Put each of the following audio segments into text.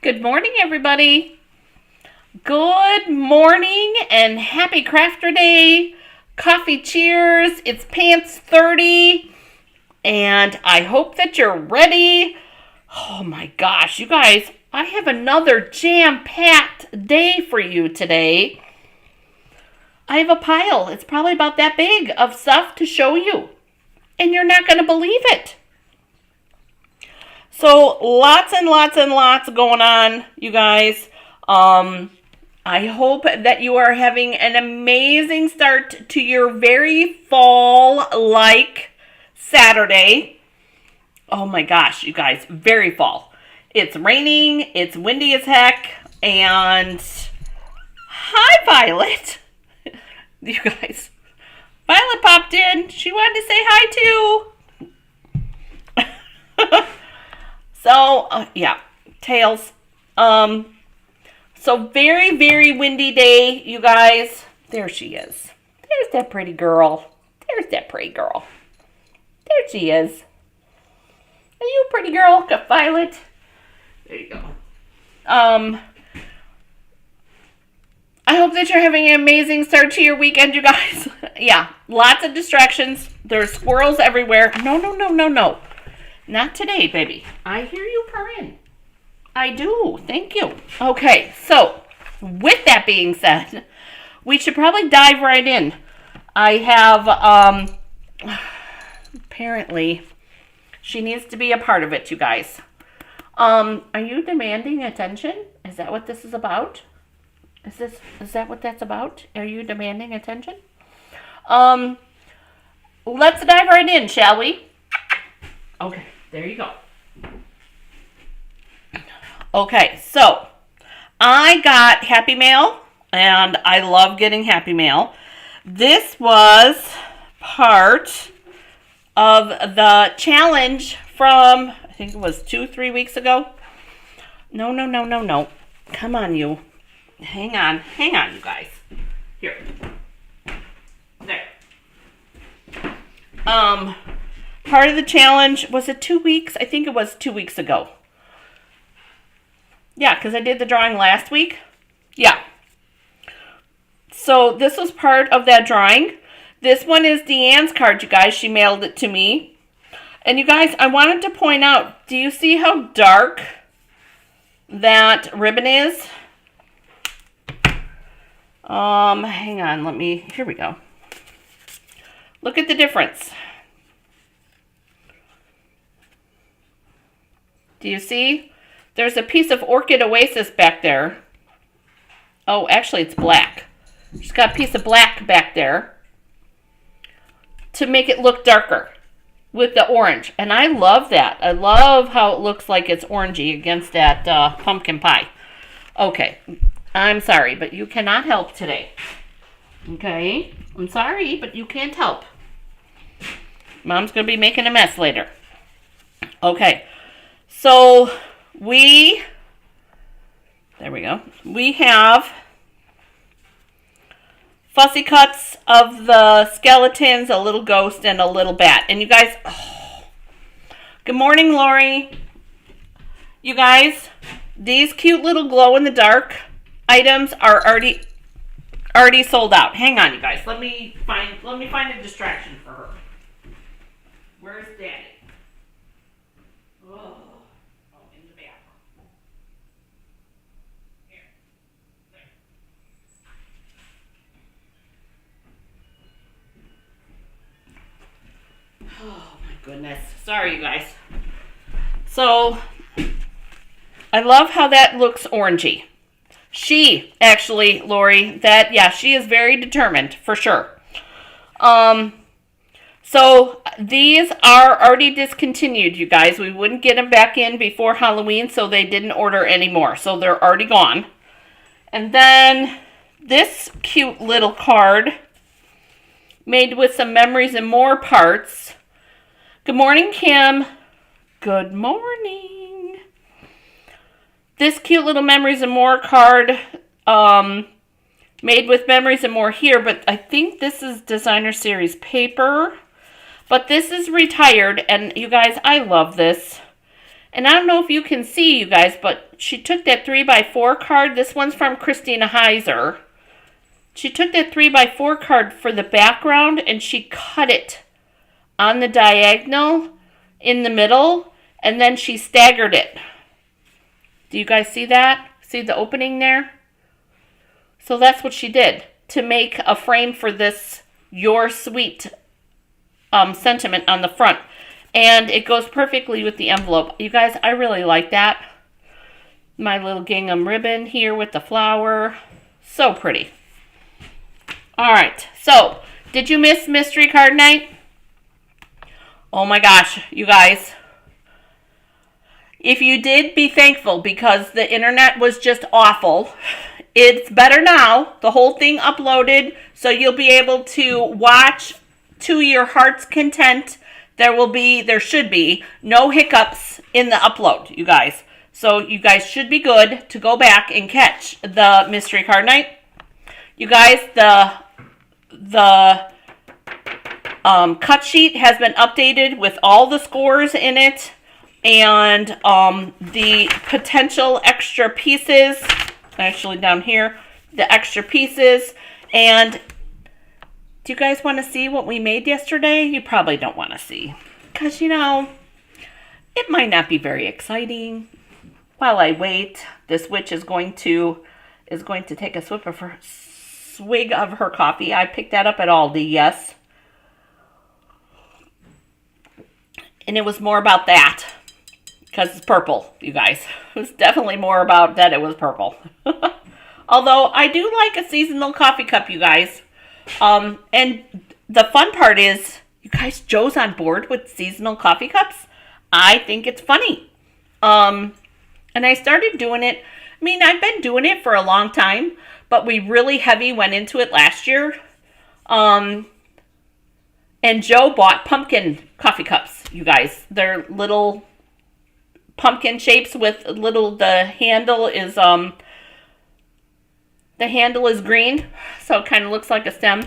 Good morning, everybody. Good morning and happy Crafter Day. Coffee cheers. It's Pants 30. And I hope that you're ready. Oh my gosh, you guys, I have another jam-packed day for you today. I have a pile. It's probably about that big of stuff to show you. And you're not going to believe it. So lots and lots and lots going on, you guys. I hope that you are having an amazing start to your very fall-like Saturday. Oh my gosh, you guys, very fall. It's raining, it's windy as heck, and hi, Violet. You guys, Violet popped in. She wanted to say hi too. So, yeah, tails. So very, very windy day, you guys. There she is. There's that pretty girl. There's that pretty girl. There she is. Are you a pretty girl, Violet? There you go. I hope that you're having an amazing start to your weekend, you guys. Yeah, lots of distractions. There's squirrels everywhere. No. Not today, baby. I hear you purring. I do. Thank you. Okay, so with that being said, we should probably dive right in. I have, apparently, she needs to be a part of it, you guys. Are you demanding attention? Is that what this is about? Is that what that's about? Are you demanding attention? Let's dive right in, shall we? Okay. There you go. Okay, so I got Happy Mail, and I love getting Happy Mail. This was part of the challenge from, I think it was 2-3 weeks ago. No. Come on, you. Hang on, you guys. Here. There. Part of the challenge, was it 2 weeks? I think it was 2 weeks ago. Yeah, because I did the drawing last week. Yeah. So this was part of that drawing. This one is Deanne's card, you guys. She mailed it to me. And you guys, I wanted to point out, do you see how dark that ribbon is? Hang on, here we go. Look at the difference. Do you see? There's a piece of Orchid Oasis back there. Oh, actually it's black. She's got a piece of black back there to make it look darker with the orange. And I love that. I love how it looks like it's orangey against that pumpkin pie. Okay, I'm sorry, but you cannot help today. Okay, I'm sorry, but you can't help. Mom's going to be making a mess later. Okay. So there we go. We have fussy cuts of the skeletons, a little ghost, and a little bat. And you guys, good morning, Lori. You guys, these cute little glow-in-the-dark items are already sold out. Hang on, you guys. Let me find a distraction for her. Where's Daddy? Oh my goodness. Sorry, you guys. So, I love how that looks orangey. She, actually, Lori, she is very determined, for sure. So, these are already discontinued, you guys. We wouldn't get them back in before Halloween, so they didn't order any more. So, they're already gone. And then, this cute little card, made with some memories and more parts. Good morning, Kim. Good morning. This cute little memories and more card, made with memories and more here, but I think this is designer series paper. But this is retired, and you guys, I love this. And I don't know if you can see, you guys, but she took that 3x4 card. This one's from Christina Heiser. She took that 3x4 card for the background and she cut it on the diagonal in the middle, and then she staggered it. Do you guys see that? See the opening there? So that's what she did to make a frame for this Your Sweet sentiment on the front. And it goes perfectly with the envelope. You guys, I really like that. My little gingham ribbon here with the flower. So pretty. All right. So, did you miss Mystery Card Night? Oh my gosh, you guys. If you did, be thankful because the internet was just awful. It's better now. The whole thing uploaded, so you'll be able to watch to your heart's content. There should be no hiccups in the upload, you guys. So you guys should be good to go back and catch the Mystery Card Night. You guys, the cut sheet has been updated with all the scores in it and the potential extra pieces. Actually down here, the extra pieces. And do you guys want to see what we made yesterday? You probably don't want to see because, you know, it might not be very exciting. While I wait, this witch is going to take a swig of her coffee. I picked that up at Aldi, yes. And it was more about that because it's purple, you guys. It was definitely more about that it was purple. Although I do like a seasonal coffee cup, you guys. And the fun part is, you guys, Joe's on board with seasonal coffee cups. I think it's funny. And I started doing it. I mean, I've been doing it for a long time, but we really heavy went into it last year. And Joe bought pumpkin coffee cups, you guys. They're little pumpkin shapes with the handle is green, so it kind of looks like a stem.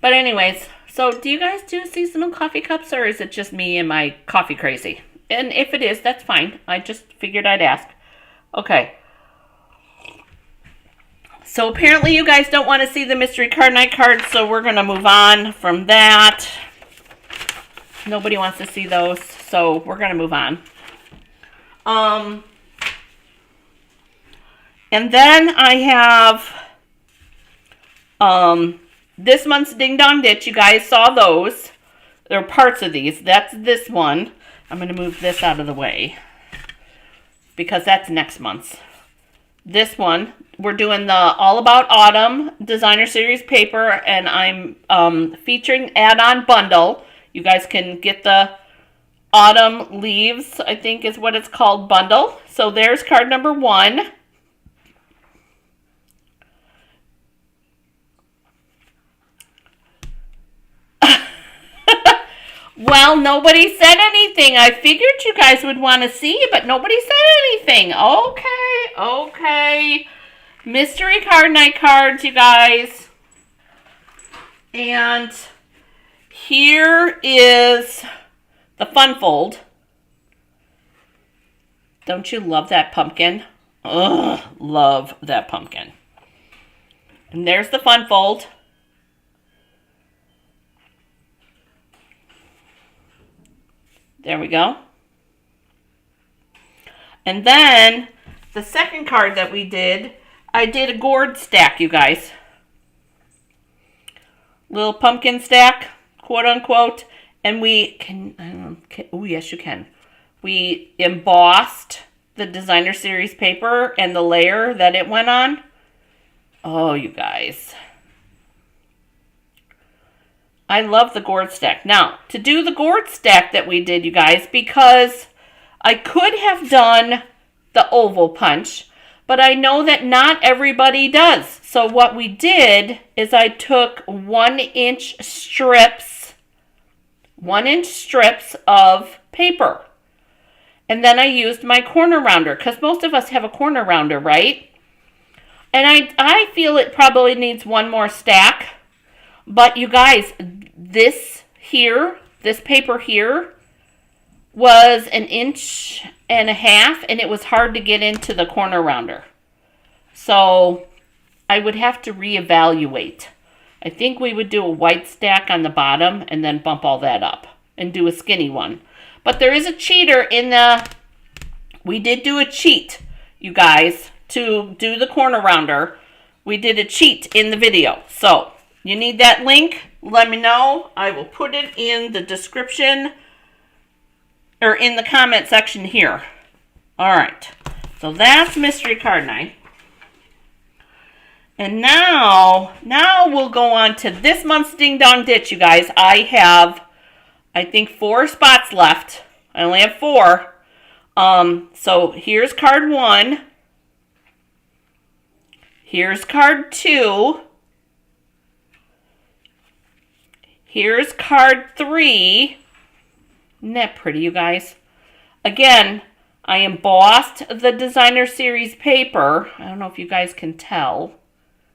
But anyways, so do you guys do seasonal coffee cups, or is it just me and my coffee crazy? And if it is, that's fine. I just figured I'd ask. Okay. So apparently you guys don't want to see the Mystery Card Night cards, so we're going to move on from that. Nobody wants to see those, so we're going to move on. And then I have this month's Ding Dong Ditch. You guys saw those. There are parts of these. That's this one. I'm going to move this out of the way because that's next month's. This one, we're doing the All About Autumn Designer Series paper, and I'm featuring add-on bundle. You guys can get the Autumn Leaves, I think is what it's called, bundle. So there's card number 1. Well, nobody said anything. I figured you guys would want to see, but nobody said anything. Okay. Mystery Card Night cards, you guys. And here is the fun fold. Don't you love that pumpkin? Ugh, love that pumpkin. And there's the fun fold. There we go. And then the second card that we did, I did a gourd stack, you guys. Little pumpkin stack, quote unquote. And we can, oh yes you can. We embossed the Designer Series paper and the layer that it went on. Oh, you guys. I love the gourd stack. Now, to do the gourd stack that we did, you guys, because I could have done the oval punch, but I know that not everybody does. So what we did is I took 1-inch strips, 1-inch strips of paper. And then I used my corner rounder, because most of us have a corner rounder, right? And I feel it probably needs one more stack. But you guys, this paper here was 1.5 inches, and it was hard to get into the corner rounder. So I would have to reevaluate. I think we would do a white stack on the bottom and then bump all that up and do a skinny one. But there is a cheater in the... We did do a cheat, you guys, to do the corner rounder. We did a cheat in the video. So you need that link, let me know. I will put it in the description or in the comment section here. All right. So that's Mystery Card Night. And now we'll go on to this month's Ding Dong Ditch, you guys. I have, I think, 4 spots left. I only have 4. So here's card 1. Here's card 2. Here's card 3. Isn't that pretty, you guys? Again, I embossed the Designer Series paper. I don't know if you guys can tell.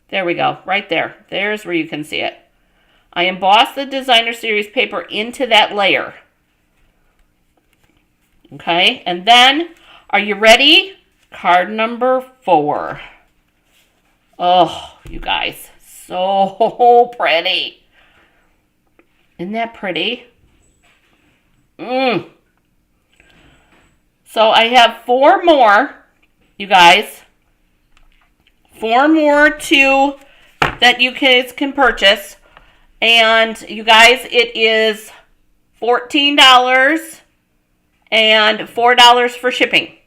There we go, right there. There's where you can see it. I embossed the Designer Series paper into that layer. Okay, and then, are you ready? Card number 4. Oh, you guys, so pretty. Isn't that pretty? So I have 4 more, you guys. 4 more that you guys can purchase. And you guys, it is $14 and $4 for shipping.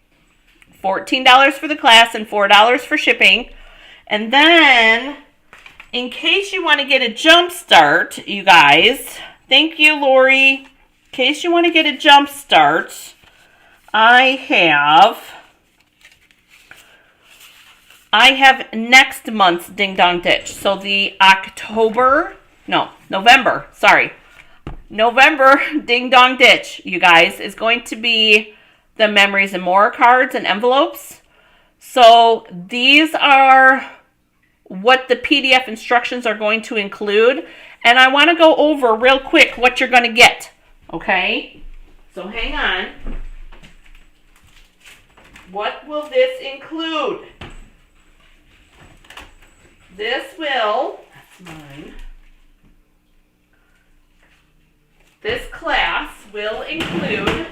$14 for the class and $4 for shipping. And then, in case you want to get a jump start, you guys, thank you, Lori. In case you want to get a jump start, I have next month's Ding Dong Ditch. So the November Ding Dong Ditch, you guys, is going to be the Memories and More cards and envelopes. So these are what the PDF instructions are going to include. And I want to go over real quick what you're going to get. Okay? So hang on. What will this include? This class will include,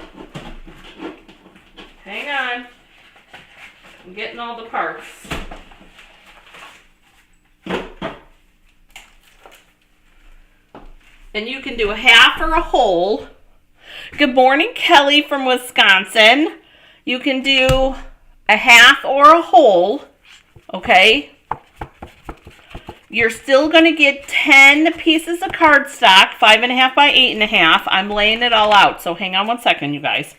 hang on, I'm getting all the parts. And you can do a half or a whole. Good morning, Kelly from Wisconsin. You can do a half or a whole, okay? You're still going to get 10 pieces of cardstock, 5.5 by 8.5. I'm laying it all out, so hang on one second, you guys.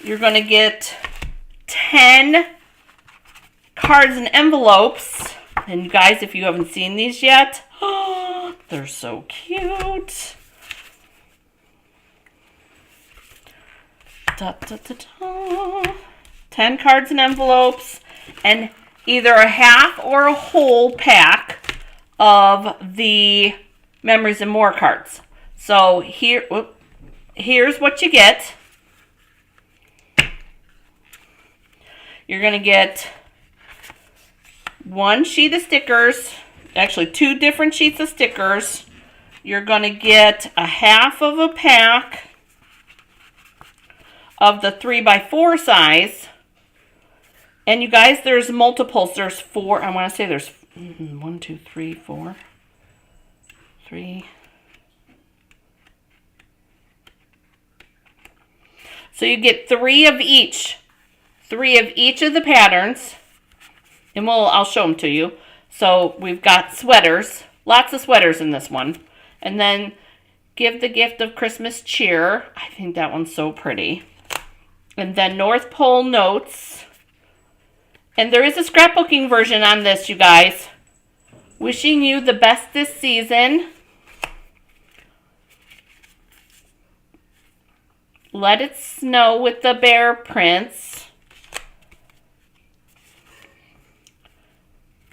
You're going to get 10 cards and envelopes. And you guys, if you haven't seen these yet, oh, they're so cute. Da, da, da, da. 10 cards and envelopes, and either a half or a whole pack of the Memories and More cards. So here's what you get. You're going to get 1 sheet of stickers, actually 2 different sheets of stickers. You're going to get a half of a pack of the 3x4 size. And you guys, there's multiples. There's 4. I want to say there's 1, 2, 3, 4. 3. So you get 3 of each. 3 of each of the patterns. And I'll show them to you. So we've got sweaters. Lots of sweaters in this one. And then Give the Gift of Christmas Cheer. I think that one's so pretty. And then North Pole Notes. And there is a scrapbooking version on this, you guys. Wishing you the best this season. Let It Snow with the Bear prints.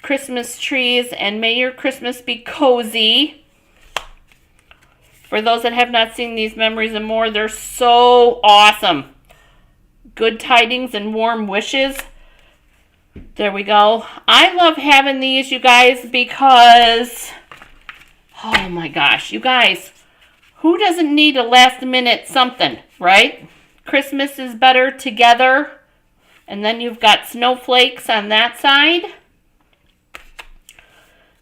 Christmas trees and May Your Christmas Be Cozy. For those that have not seen these memories and more, they're so awesome. Good tidings and warm wishes. There we go. I love having these, you guys, because, oh my gosh, you guys, who doesn't need a last minute something, right? Christmas is better together. And then you've got snowflakes on that side.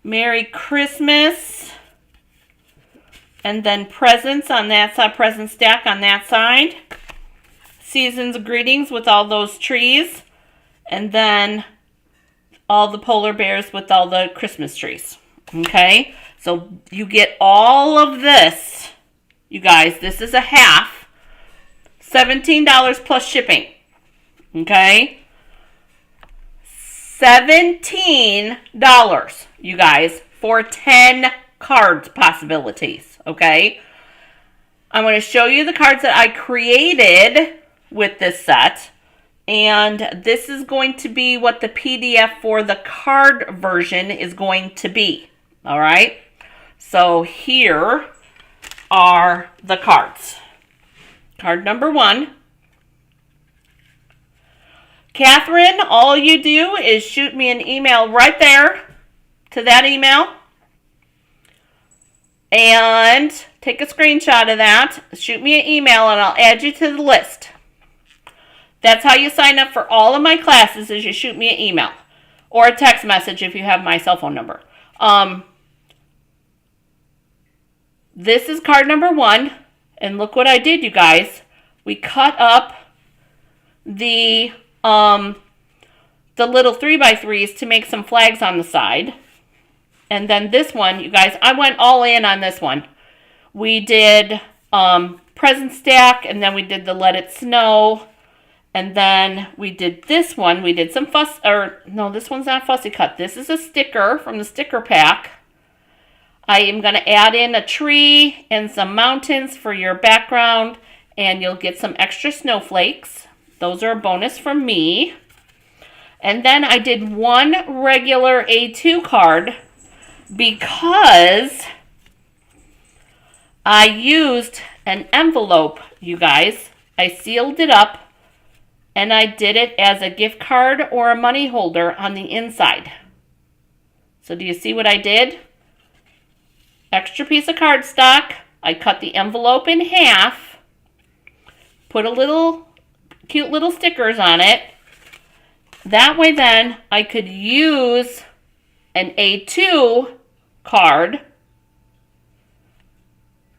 Merry Christmas. And then presents on that side, present stack on that side. Season's greetings with all those trees. And then all the polar bears with all the Christmas trees. Okay? So you get all of this. You guys, this is a half. $17 plus shipping. Okay? $17, you guys, for 10 cards possibilities. Okay? I'm going to show you the cards that I created with this set. And this is going to be what the PDF for the card version is going to be. All right? So here are the cards. Card number 1. Catherine, all you do is shoot me an email right there to that email. And take a screenshot of that. Shoot me an email and I'll add you to the list. That's how you sign up for all of my classes, is you shoot me an email. Or a text message if you have my cell phone number. This is card number 1. And look what I did, you guys. We cut up the little 3x3s to make some flags on the side. And then this one, you guys, I went all in on this one. We did present stack, and then we did the let it snow. And then we did this one. We did some no, this one's not fussy cut. This is a sticker from the sticker pack. I am going to add in a tree and some mountains for your background, and you'll get some extra snowflakes. Those are a bonus from me. And then I did one regular A2 card because I used an envelope, you guys. I sealed it up, and I did it as a gift card or a money holder on the inside. So do you see what I did? Extra piece of cardstock. I cut the envelope in half, put a little cute little stickers on it. That way then I could use an A2 card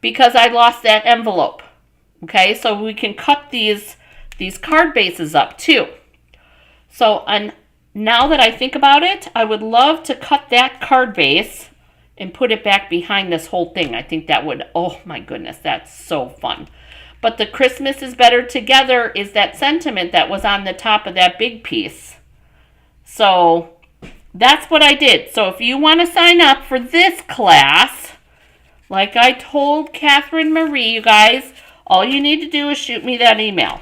because I lost that envelope. Okay, so we can cut these card bases up too. So now that I think about it, I would love to cut that card base and put it back behind this whole thing. I think that would, oh my goodness, that's so fun. But the Christmas is better together is that sentiment that was on the top of that big piece. So that's what I did. So if you want to sign up for this class, like I told Catherine Marie, you guys, all you need to do is shoot me that email.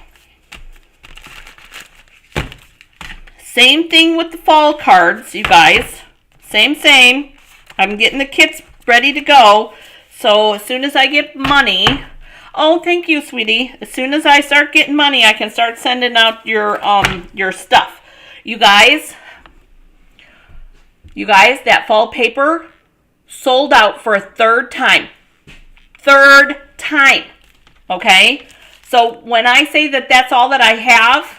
Same thing with the fall cards, you guys. Same. I'm getting the kits ready to go. So as soon as I get money, oh, thank you, sweetie. As soon as I start getting money, I can start sending out your stuff. You guys, that fall paper sold out for a third time. Third time. Okay? So when I say that that's all that I have,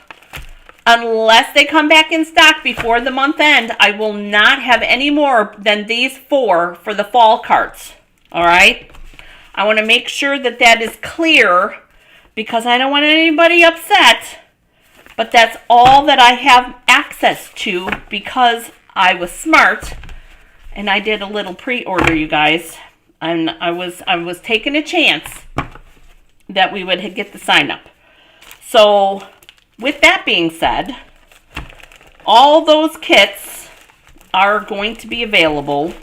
unless they come back in stock before the month end, I will not have any more than these 4 for the fall cards. All right? I want to make sure that that is clear because I don't want anybody upset. But that's all that I have access to because I was smart and I did a little pre-order, you guys. And I was taking a chance that we would get the sign up. So with that being said, all those kits are going to be available.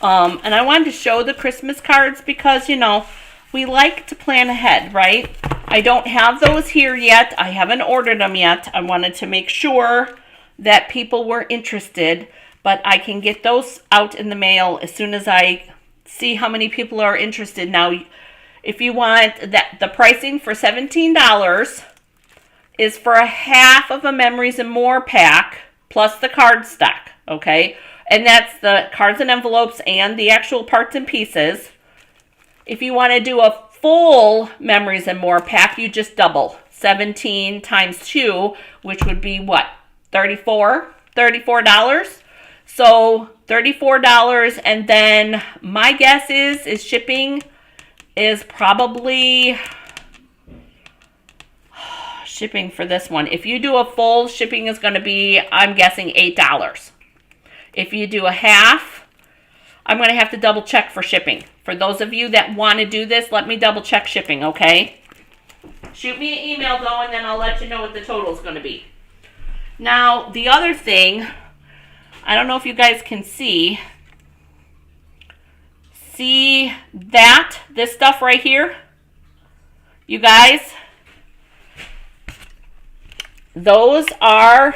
And I wanted to show the Christmas cards because, you know, we like to plan ahead, right? I don't have those here yet. I haven't ordered them yet. I wanted to make sure that people were interested, but I can get those out in the mail as soon as I see how many people are interested. Now, if you want that, the pricing for $17 is for a half of a Memories and More pack plus the card stock, okay? And that's the cards and envelopes and the actual parts and pieces. If you want to do a full Memories and More pack, you just double. 17 times 2, which would be what? $34? So $34, and then my guess is shipping is probably shipping for this one. If you do a full, shipping is going to be, I'm guessing, $8. If you do a half, I'm going to have to double check for shipping. For those of you that want to do this, let me double check shipping, okay? Shoot me an email though, and then I'll let you know what the total is going to be. Now, the other thing, I don't know if you guys can see that, this stuff right here? You guys, those are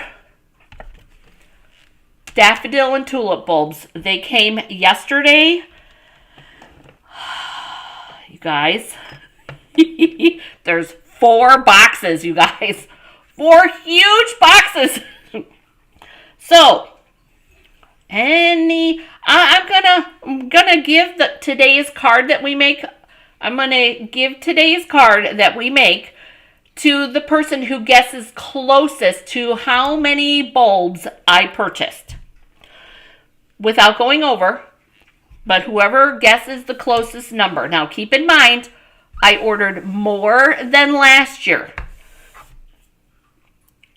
daffodil and tulip bulbs. They came yesterday. You guys, there's 4 boxes, you guys. 4 huge boxes. So, I'm gonna give today's card that we make. I'm gonna give today's card that we make to the person who guesses closest to how many bulbs I purchased, without going over. But whoever guesses the closest number. Now, keep in mind, I ordered more than last year.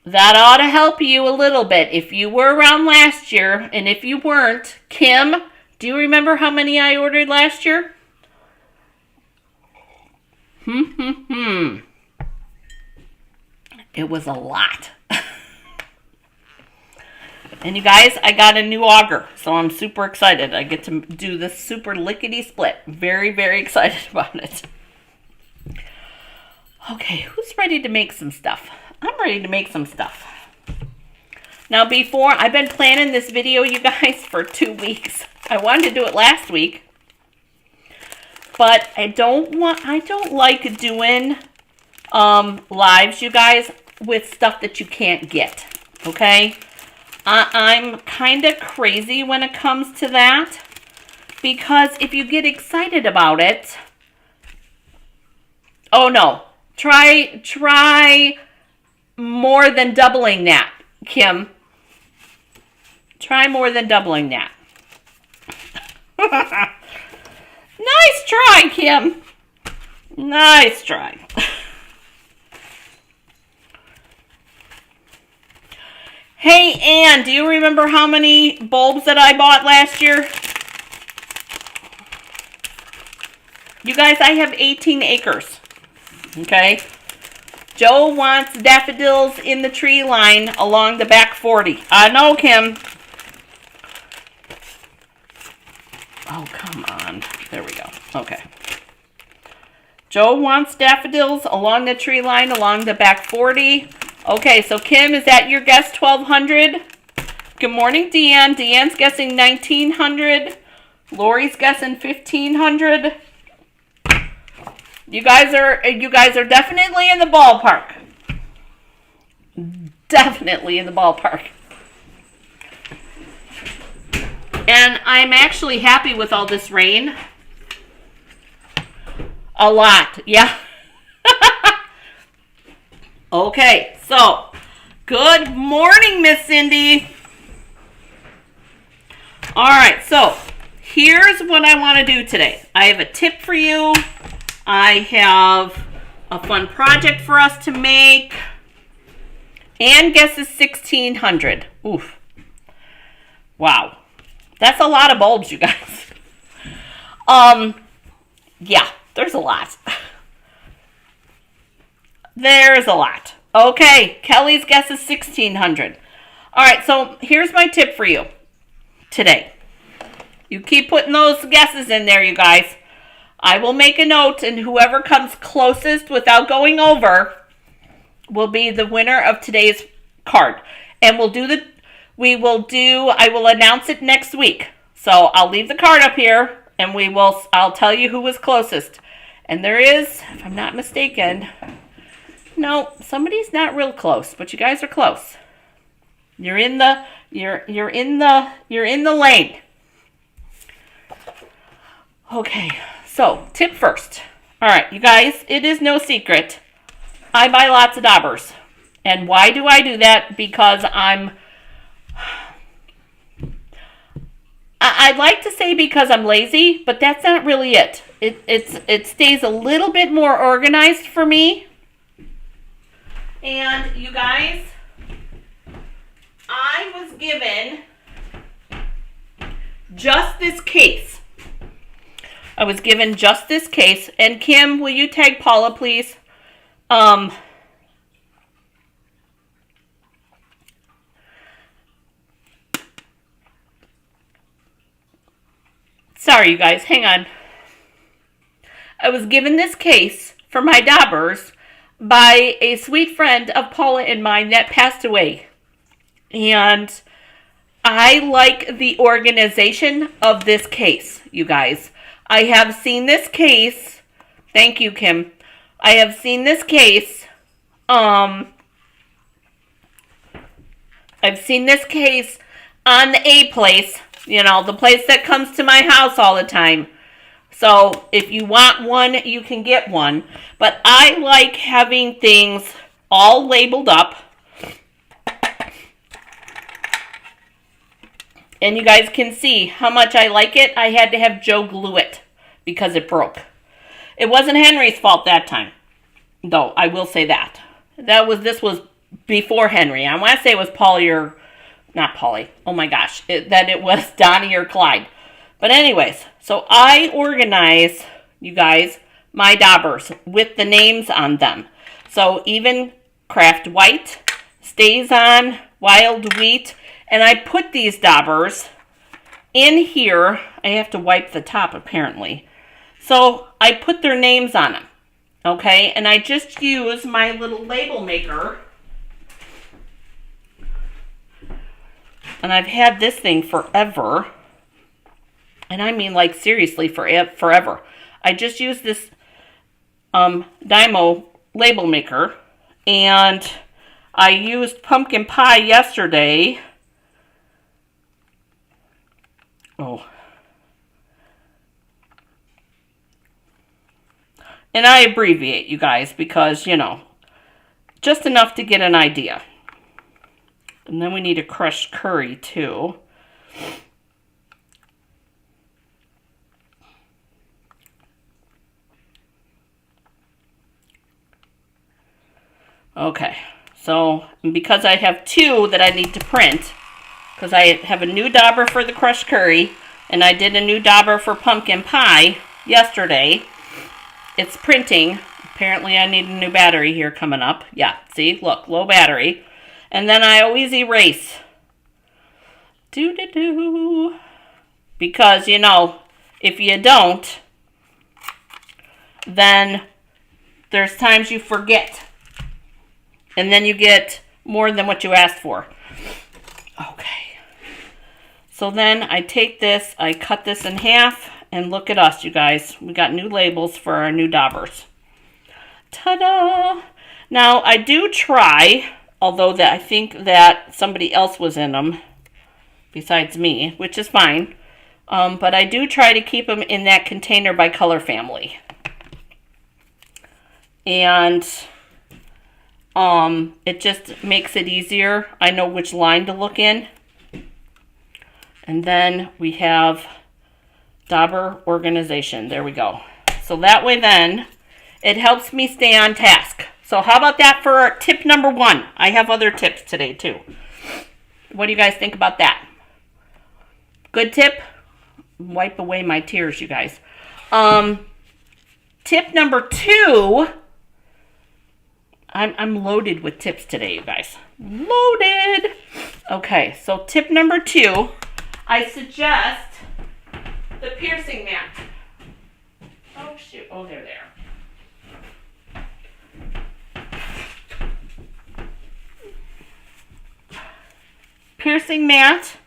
That ought to help you a little bit if you were around last year. And if you weren't, Kim, do you remember how many I ordered last year? It was a lot. And you guys, I got a new auger, so I'm super excited. I get to do this super lickety split. Very, very excited about it. Okay, who's ready to make some stuff? I'm ready to make some stuff. Now, I've been planning this video, you guys, for 2 weeks. I wanted to do it last week, but I don't like doing lives, you guys, with stuff that you can't get. Okay, I'm kind of crazy when it comes to that, because if you get excited about it, oh no, try more than doubling that, Kim. Try more than doubling that. Nice try, Kim. Nice try. Hey, Ann, do you remember how many bulbs that I bought last year? You guys, I have 18 acres. Okay? Joe wants daffodils in the tree line along the back 40. I know, Kim. Oh, come on. There we go. Okay. Joe wants daffodils along the tree line along the back 40. Okay, so Kim, is that your guess, 1,200? Good morning, Deanne. Deanne's guessing 1,900. Lori's guessing 1,500. You guys are definitely in the ballpark. Definitely in the ballpark. And I'm actually happy with all this rain. A lot, yeah. Okay, so good morning, Miss Cindy. All right, so here's what I want to do today. I have a tip for you. I have a fun project for us to make. Ann guesses 1,600. Oof. Wow. That's a lot of bulbs, you guys. Yeah, there's a lot. There's a lot. Okay, Kelly's guess is 1,600. All right, so here's my tip for you today. You keep putting those guesses in there, you guys. I will make a note, and whoever comes closest without going over will be the winner of today's card. And I will announce it next week. So I'll leave the card up here. and I'll tell you who was closest. And there is, if I'm not mistaken, no, somebody's not real close, but you guys are close. You're in the lane. Okay, so tip first. All right, you guys, it is no secret. I buy lots of daubers. And why do I do that? Because I'd like to say because I'm lazy, but that's not really it. It stays a little bit more organized for me. And you guys, I was given just this case. I was given just this case. And Kim, will you tag Paula, please? Sorry, you guys. Hang on. I was given this case for my daubers by a sweet friend of Paula and mine that passed away. And I like the organization of this case, you guys. I have seen this case. Thank you, Kim. I have seen this case. I've seen this case on the A place. You know, the place that comes to my house all the time. So if you want one, you can get one. But I like having things all labeled up. And you guys can see how much I like it. I had to have Joe glue it because it broke. It wasn't Henry's fault that time, though. I will say that. This was before Henry. I want to say it was Polly or not Polly. Oh my gosh, that it was Donnie or Clyde. But anyways, so I organize, you guys, my daubers with the names on them. So even Craft White stays on Wild Wheat. And I put these daubers in here. I have to wipe the top, apparently. So I put their names on them. Okay? And I just use my little label maker. And I've had this thing forever. And I mean, like, seriously, forever. I just use this Dymo label maker. And I used pumpkin pie yesterday. Oh. And I abbreviate, you guys, because, you know, just enough to get an idea. And then we need a crushed curry, too. Okay. So, because I have two that I need to print, because I have a new dauber for the crushed curry, and I did a new dauber for pumpkin pie yesterday. It's printing. Apparently I need a new battery here coming up. Yeah, see, look, low battery. And then I always erase. Because, you know, if you don't, then there's times you forget. And then you get more than what you asked for. Okay. So then I take this, I cut this in half, and look at us, you guys. We got new labels for our new daubers. Ta-da! Now, I do try, although that I think that somebody else was in them besides me, which is fine. But I do try to keep them in that container by color family. And it just makes it easier. I know which line to look in. And then we have dauber organization. There we go. So that way then, it helps me stay on task. So how about that for tip number 1? I have other tips today too. What do you guys think about that? Good tip? Wipe away my tears, you guys. Tip number 2. I'm loaded with tips today, you guys. Loaded. Okay, so tip number 2. I suggest the piercing mat. Oh, shoot. Oh, they're there. Piercing mat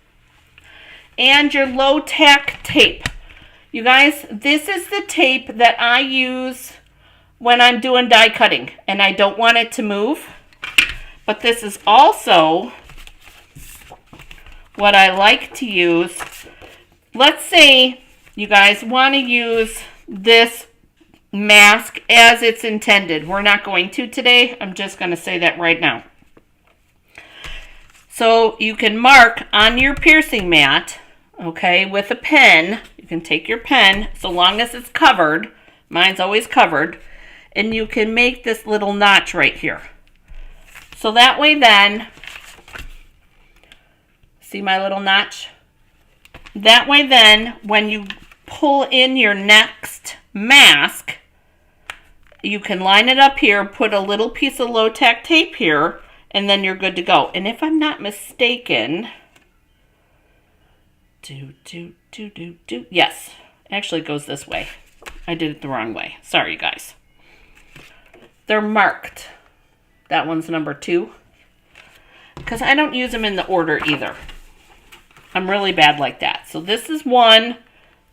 and your low tack tape. You guys, this is the tape that I use when I'm doing die cutting and I don't want it to move. But this is also what I like to use. Let's say you guys want to use this mask as it's intended. We're not going to today. I'm just going to say that right now. So you can mark on your piercing mat, okay, with a pen. You can take your pen, so long as it's covered. Mine's always covered. And you can make this little notch right here. So that way then, see my little notch? That way then, when you pull in your next mask, you can line it up here, put a little piece of low-tack tape here, and then you're good to go. And if I'm not mistaken, yes, actually it goes this way. I did it the wrong way. Sorry, guys. They're marked. That one's number 2. Because I don't use them in the order either. I'm really bad like that. So this is 1.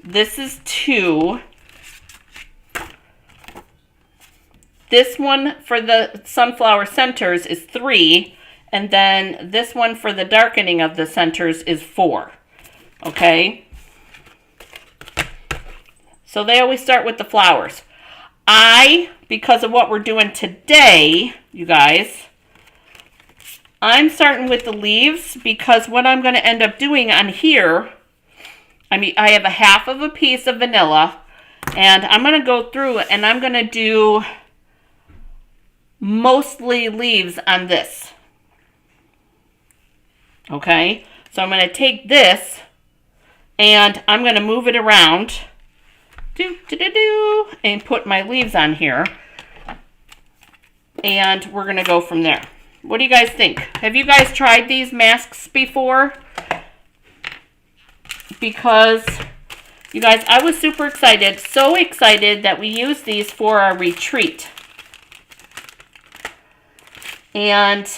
This is 2. This one for the sunflower centers is 3. And then this one for the darkening of the centers is 4. Okay? So they always start with the flowers. Because of what we're doing today, you guys, I'm starting with the leaves because what I'm going to end up doing on here, I have a half of a piece of vanilla, and I'm going to go through and I'm going to do mostly leaves on this. Okay? So I'm going to take this and I'm going to move it around and put my leaves on here. And we're going to go from there. What do you guys think? Have you guys tried these masks before? Because, you guys, I was super excited. So excited that we used these for our retreat. And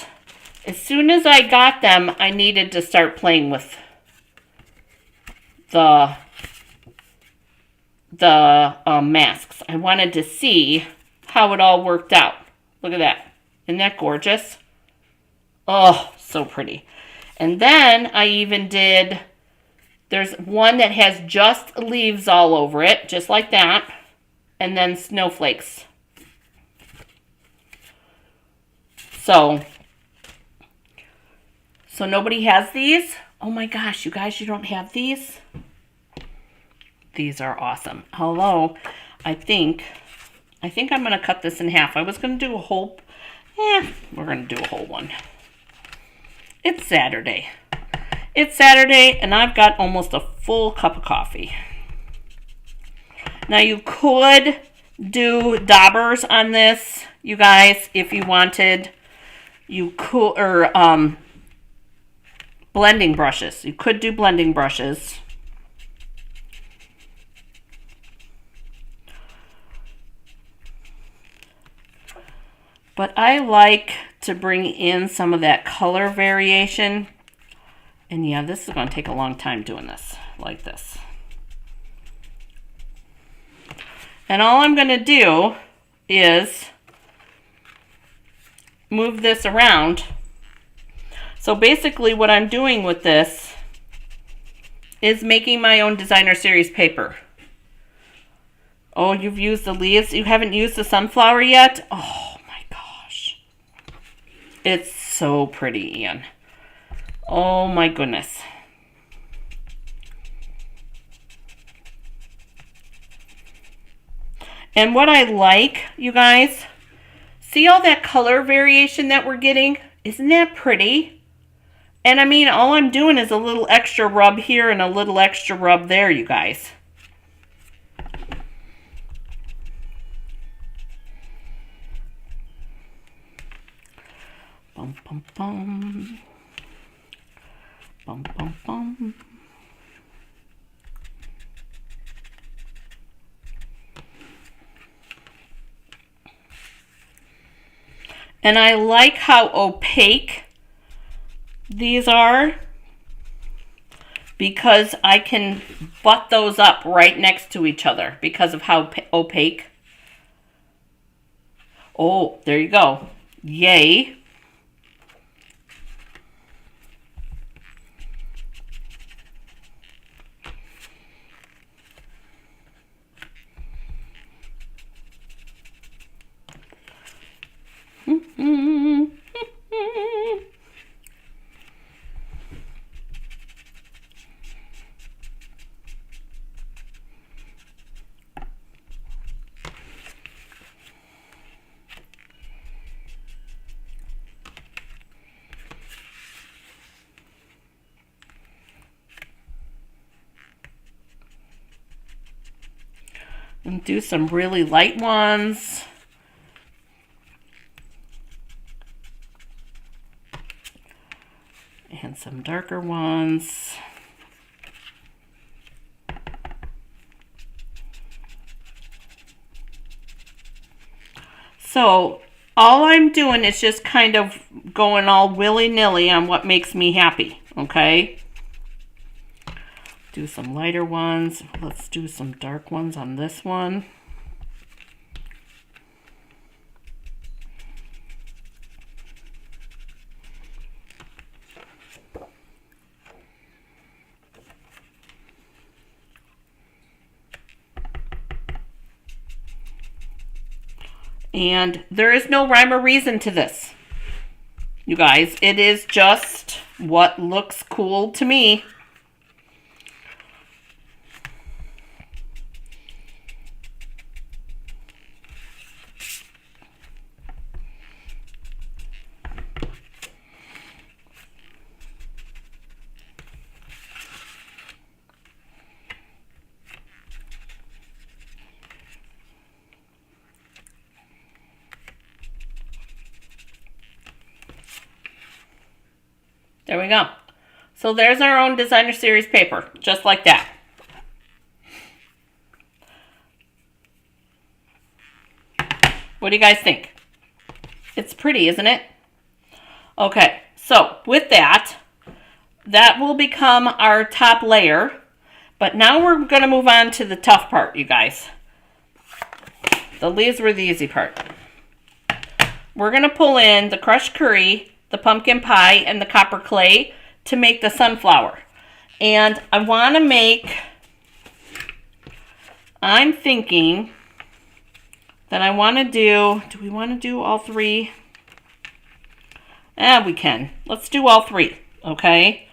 as soon as I got them, I needed to start playing with the masks. I wanted to see how it all worked out. Look at that. Isn't that gorgeous? Oh, so pretty. And then I even did, there's one that has just leaves all over it, just like that. And then snowflakes. So nobody has these? Oh my gosh, you guys, you don't have these? These are awesome. Hello. I think I'm going to cut this in half. I was going to do a whole, we're going to do a whole one. It's Saturday. It's Saturday, and I've got almost a full cup of coffee. Now, you could do daubers on this, you guys, if you wanted. You could, or blending brushes. You could do blending brushes. But I like to bring in some of that color variation. And yeah, this is going to take a long time doing this, like this. And all I'm going to do is move this around. So basically what I'm doing with this is making my own designer series paper. Oh, you've used the leaves? You haven't used the sunflower yet? Oh my gosh. It's so pretty, Ian. Oh my goodness. And what I like, you guys, see all that color variation that we're getting? Isn't that pretty? And I mean, all I'm doing is a little extra rub here and a little extra rub there, you guys. Bum, bum, bum. Bum, bum, bum. And I like how opaque these are. because I can butt those up right next to each other because of how opaque. Oh, there you go. Yay. And do some really light ones. And some darker ones. So all I'm doing is just kind of going all willy-nilly on what makes me happy, okay? Do some lighter ones. Let's do some dark ones on this one. And there is no rhyme or reason to this, you guys. It is just what looks cool to me. There we go. So there's our own designer series paper, just like that. What do you guys think? It's pretty, isn't it? Okay, so with that, that will become our top layer. But now we're going to move on to the tough part, you guys. The leaves were the easy part. We're going to pull in the crushed curry, the pumpkin pie, and the copper clay to make the sunflower. And I want to make, I'm thinking that I want to do we want to do all three? We can. Let's do all three, okay?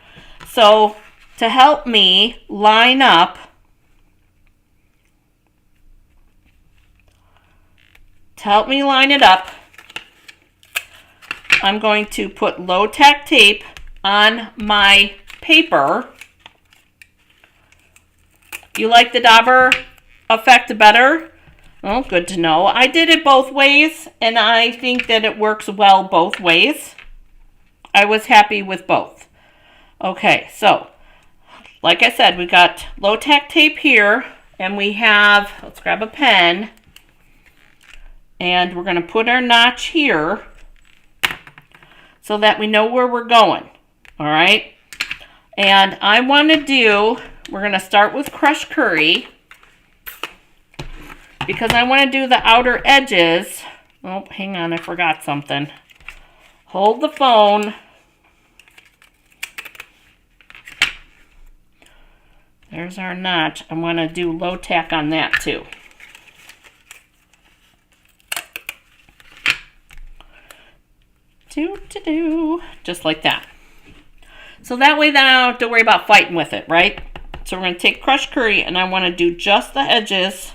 So to help me line up, it up, I'm going to put low-tack tape on my paper. You like the dauber effect better? Well, good to know. I did it both ways, and I think that it works well both ways. I was happy with both. Okay, so, like I said, we got low-tack tape here, and we have, let's grab a pen, and we're going to put our notch here so that we know where we're going, all right? And I want to do, we're going to start with crushed curry because I want to do the outer edges. Oh, hang on, I forgot something. Hold the phone. There's our notch. I want to do low tack on that too. Just like that. So that way then I don't have to worry about fighting with it, right? So we're going to take crushed curry and I want to do just the edges.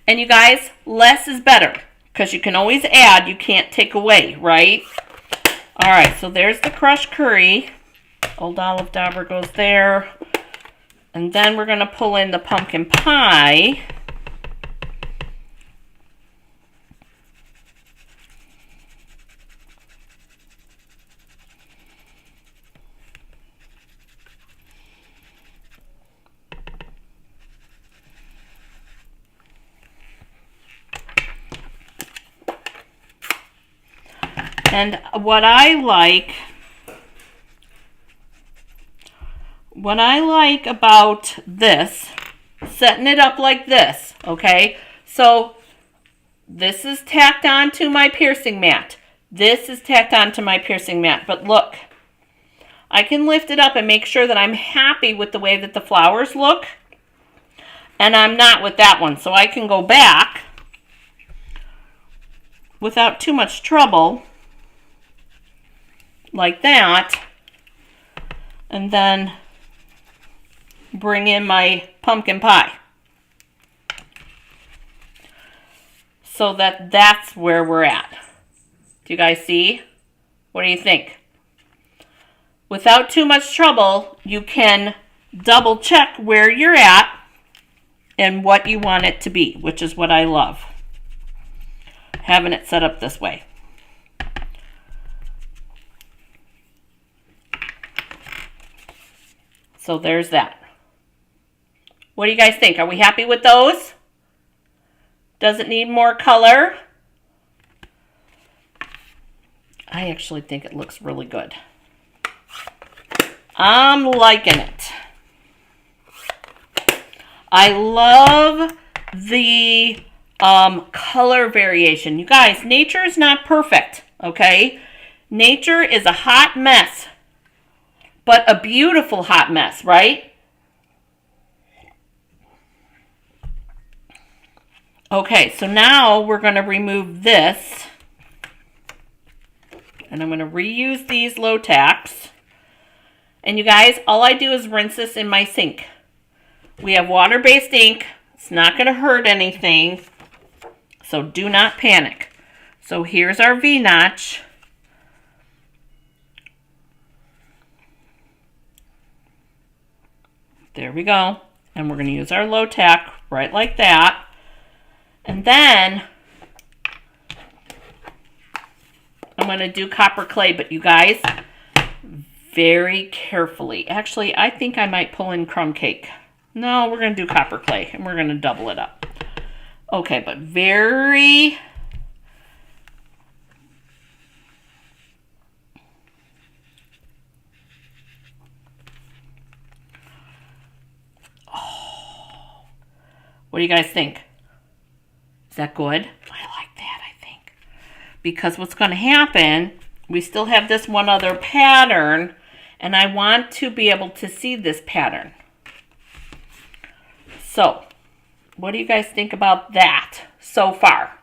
And you guys, less is better because you can always add, you can't take away, right? All right, so there's the crushed curry. Old olive dauber goes there. And then we're going to pull in the pumpkin pie. And what I like about this, setting it up like this, okay? So this is tacked onto my piercing mat. This is tacked onto my piercing mat. But look, I can lift it up and make sure that I'm happy with the way that the flowers look. And I'm not with that one. So I can go back without too much trouble, like that. And then bring in my pumpkin pie. So that's where we're at. Do you guys see? What do you think? Without too much trouble, you can double check where you're at and what you want it to be, which is what I love, having it set up this way. So there's that. What do you guys think? Are we happy with those? Does it need more color? I actually think it looks really good. I'm liking it. I love the color variation. You guys, nature is not perfect, okay? Nature is a hot mess, but a beautiful hot mess, right? Okay, so now we're going to remove this. And I'm going to reuse these low tacks. And you guys, all I do is rinse this in my sink. We have water-based ink. It's not going to hurt anything. So do not panic. So here's our V-notch. There we go. And we're going to use our low tack right like that. And then I'm going to do copper clay, but you guys, very carefully. Actually, I think I might pull in crumb cake. No, we're going to do copper clay, and we're going to double it up. Okay, but very... Oh. What do you guys think? Is that good? I like that, I think. Because what's going to happen, we still have this one other pattern, and I want to be able to see this pattern. So, what do you guys think about that so far?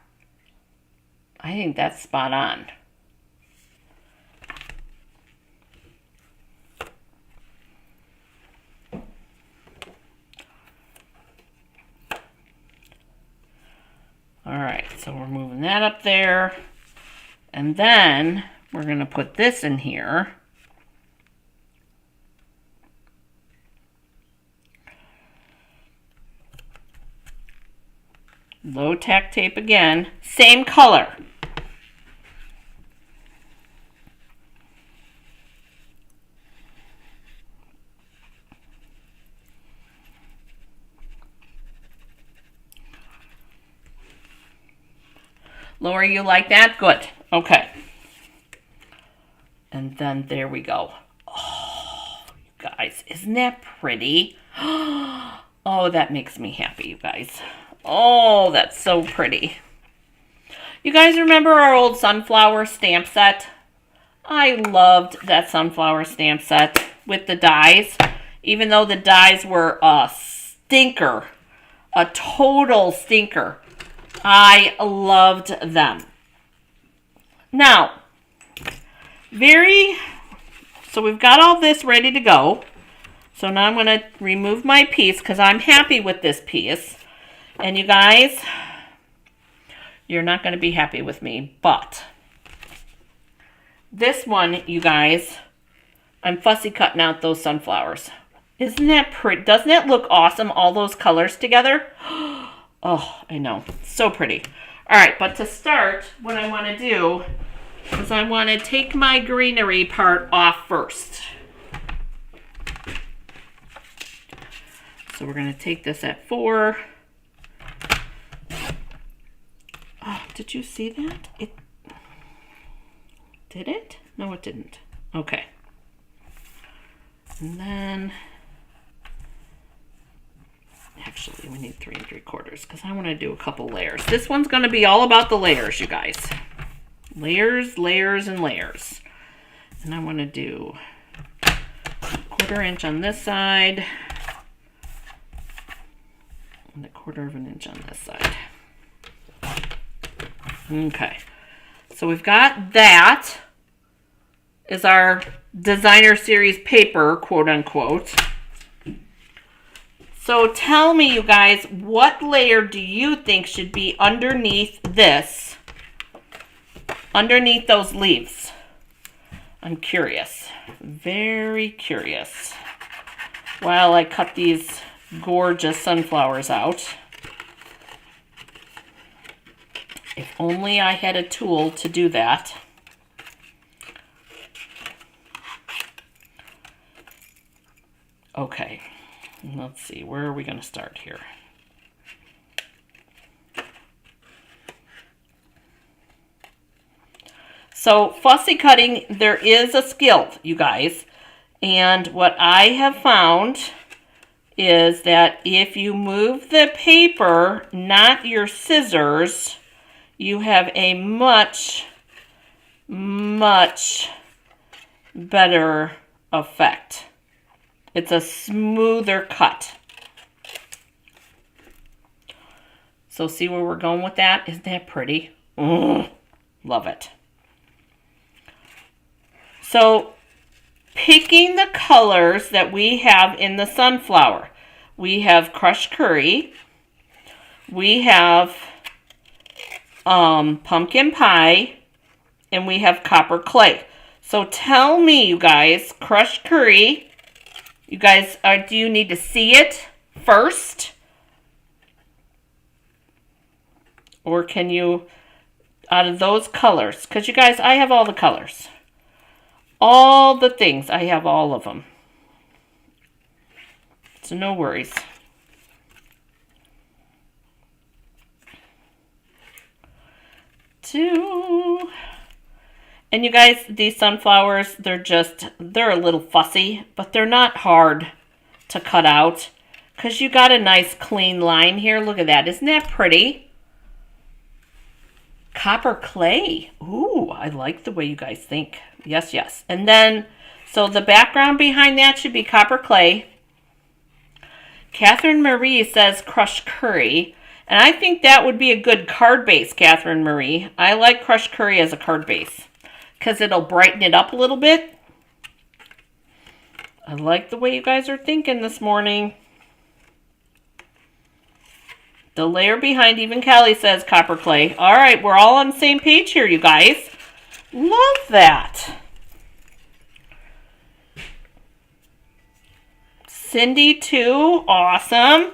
I think that's spot on. All right, so we're moving that up there. And then we're going to put this in here. Low tack tape again. Same color. Lori, you like that? Good. Okay. And then there we go. Oh, you guys, isn't that pretty? Oh, that makes me happy, you guys. Oh, that's so pretty. You guys remember our old sunflower stamp set? I loved that sunflower stamp set with the dies. Even though the dies were a stinker. A total stinker. I loved them. Now, so we've got all this ready to go. So now I'm going to remove my piece because I'm happy with this piece. And you guys, you're not going to be happy with me, but this one, you guys, I'm fussy cutting out those sunflowers. Isn't that pretty? Doesn't it look awesome, all those colors together? Oh, I know. So pretty. All right, but to start, what I want to do is I want to take my greenery part off first. So we're going to take this at 4. Oh, did you see that? Did it? No, it didn't. Okay. And then, actually, we need 3 3/4 because I want to do a couple layers. This one's going to be all about the layers, you guys. Layers, layers, and layers. And I want to do 1/4 inch on this side and 1/4 inch on this side. Okay. So we've got that is our designer series paper, quote unquote. So tell me, you guys, what layer do you think should be underneath this? Underneath those leaves? I'm curious. Very curious. While I cut these gorgeous sunflowers out. If only I had a tool to do that. Okay, let's see, where are we going to start here? So fussy cutting, there is a skill, you guys. And what I have found is that if you move the paper, not your scissors, you have a much, much better effect. It's a smoother cut. So see where we're going with that? Isn't that pretty? Love it. So picking the colors that we have in the sunflower. We have crushed curry. We have pumpkin pie, and we have copper clay. So tell me, you guys, crushed curry, you guys, do you need to see it first? Or can you, out of those colors, because you guys, I have all the colors. All the things, I have all of them. So no worries. And you guys, these sunflowers, they're a little fussy, but they're not hard to cut out because you got a nice clean line here. Look at that. Isn't that pretty? Copper clay. Ooh, I like the way you guys think. Yes, yes. And then, so the background behind that should be copper clay. Catherine Marie says crushed curry. And I think that would be a good card base, Catherine Marie. I like crushed curry as a card base because it'll brighten it up a little bit. I like the way you guys are thinking this morning. The layer behind, even Callie says copper clay. All right, we're all on the same page here, you guys. Love that. Cindy too, awesome.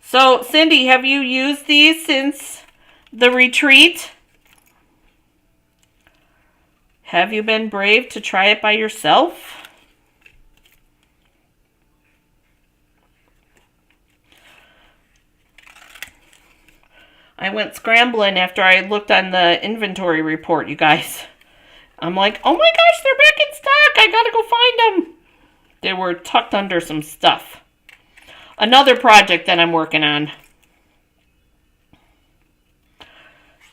So, Cindy, have you used these since the retreat? Have you been brave to try it by yourself? I went scrambling after I looked on the inventory report, you guys. I'm like, oh my gosh, they're back in stock. I gotta go find them. They were tucked under some stuff. Another project that I'm working on.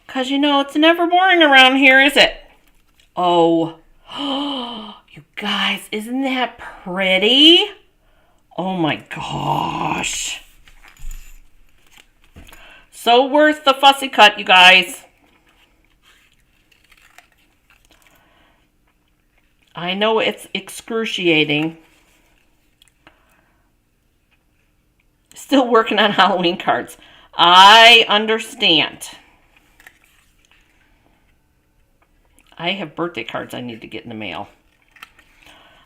Because, you know, it's never boring around here, is it? Oh, you guys, isn't that pretty? Oh my gosh. So worth the fussy cut, you guys. I know it's excruciating. Still working on Halloween cards. I understand. I have birthday cards I need to get in the mail.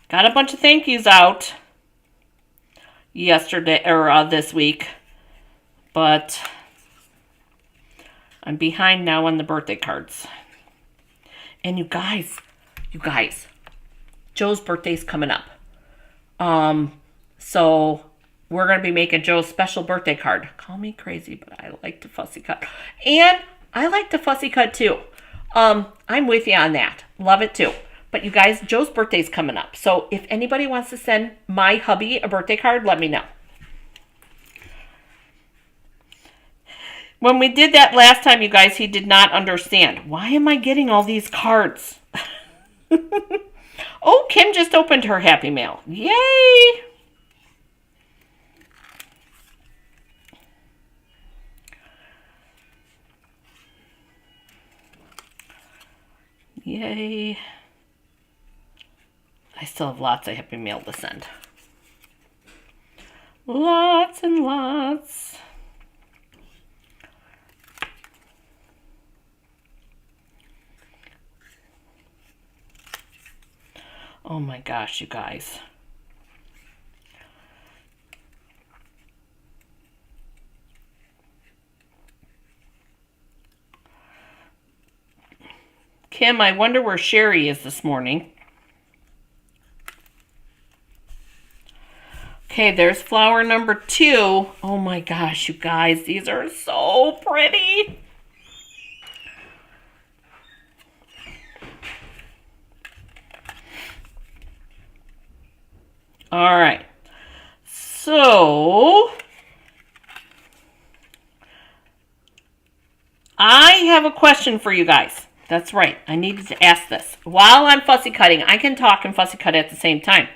Got a bunch of thank yous out yesterday or this week, but I'm behind now on the birthday cards. And you guys, Joe's birthday's coming up. So we're going to be making Joe's special birthday card. Call me crazy, but I like to fussy cut. And I like to fussy cut too. I'm with you on that. Love it too. But you guys, Joe's birthday's coming up. So if anybody wants to send my hubby a birthday card, let me know. When we did that last time, you guys, he did not understand. Why am I getting all these cards? Oh, Kim just opened her Happy Mail. Yay! Yay. I still have lots of Happy Mail to send. Lots and lots. Oh my gosh, you guys. Kim, I wonder where Sherry is this morning. Okay, there's flower number 2. Oh my gosh, you guys, these are so pretty. All right, so I have a question for you guys. That's right, I needed to ask this. While I'm fussy cutting, I can talk and fussy cut at the same time.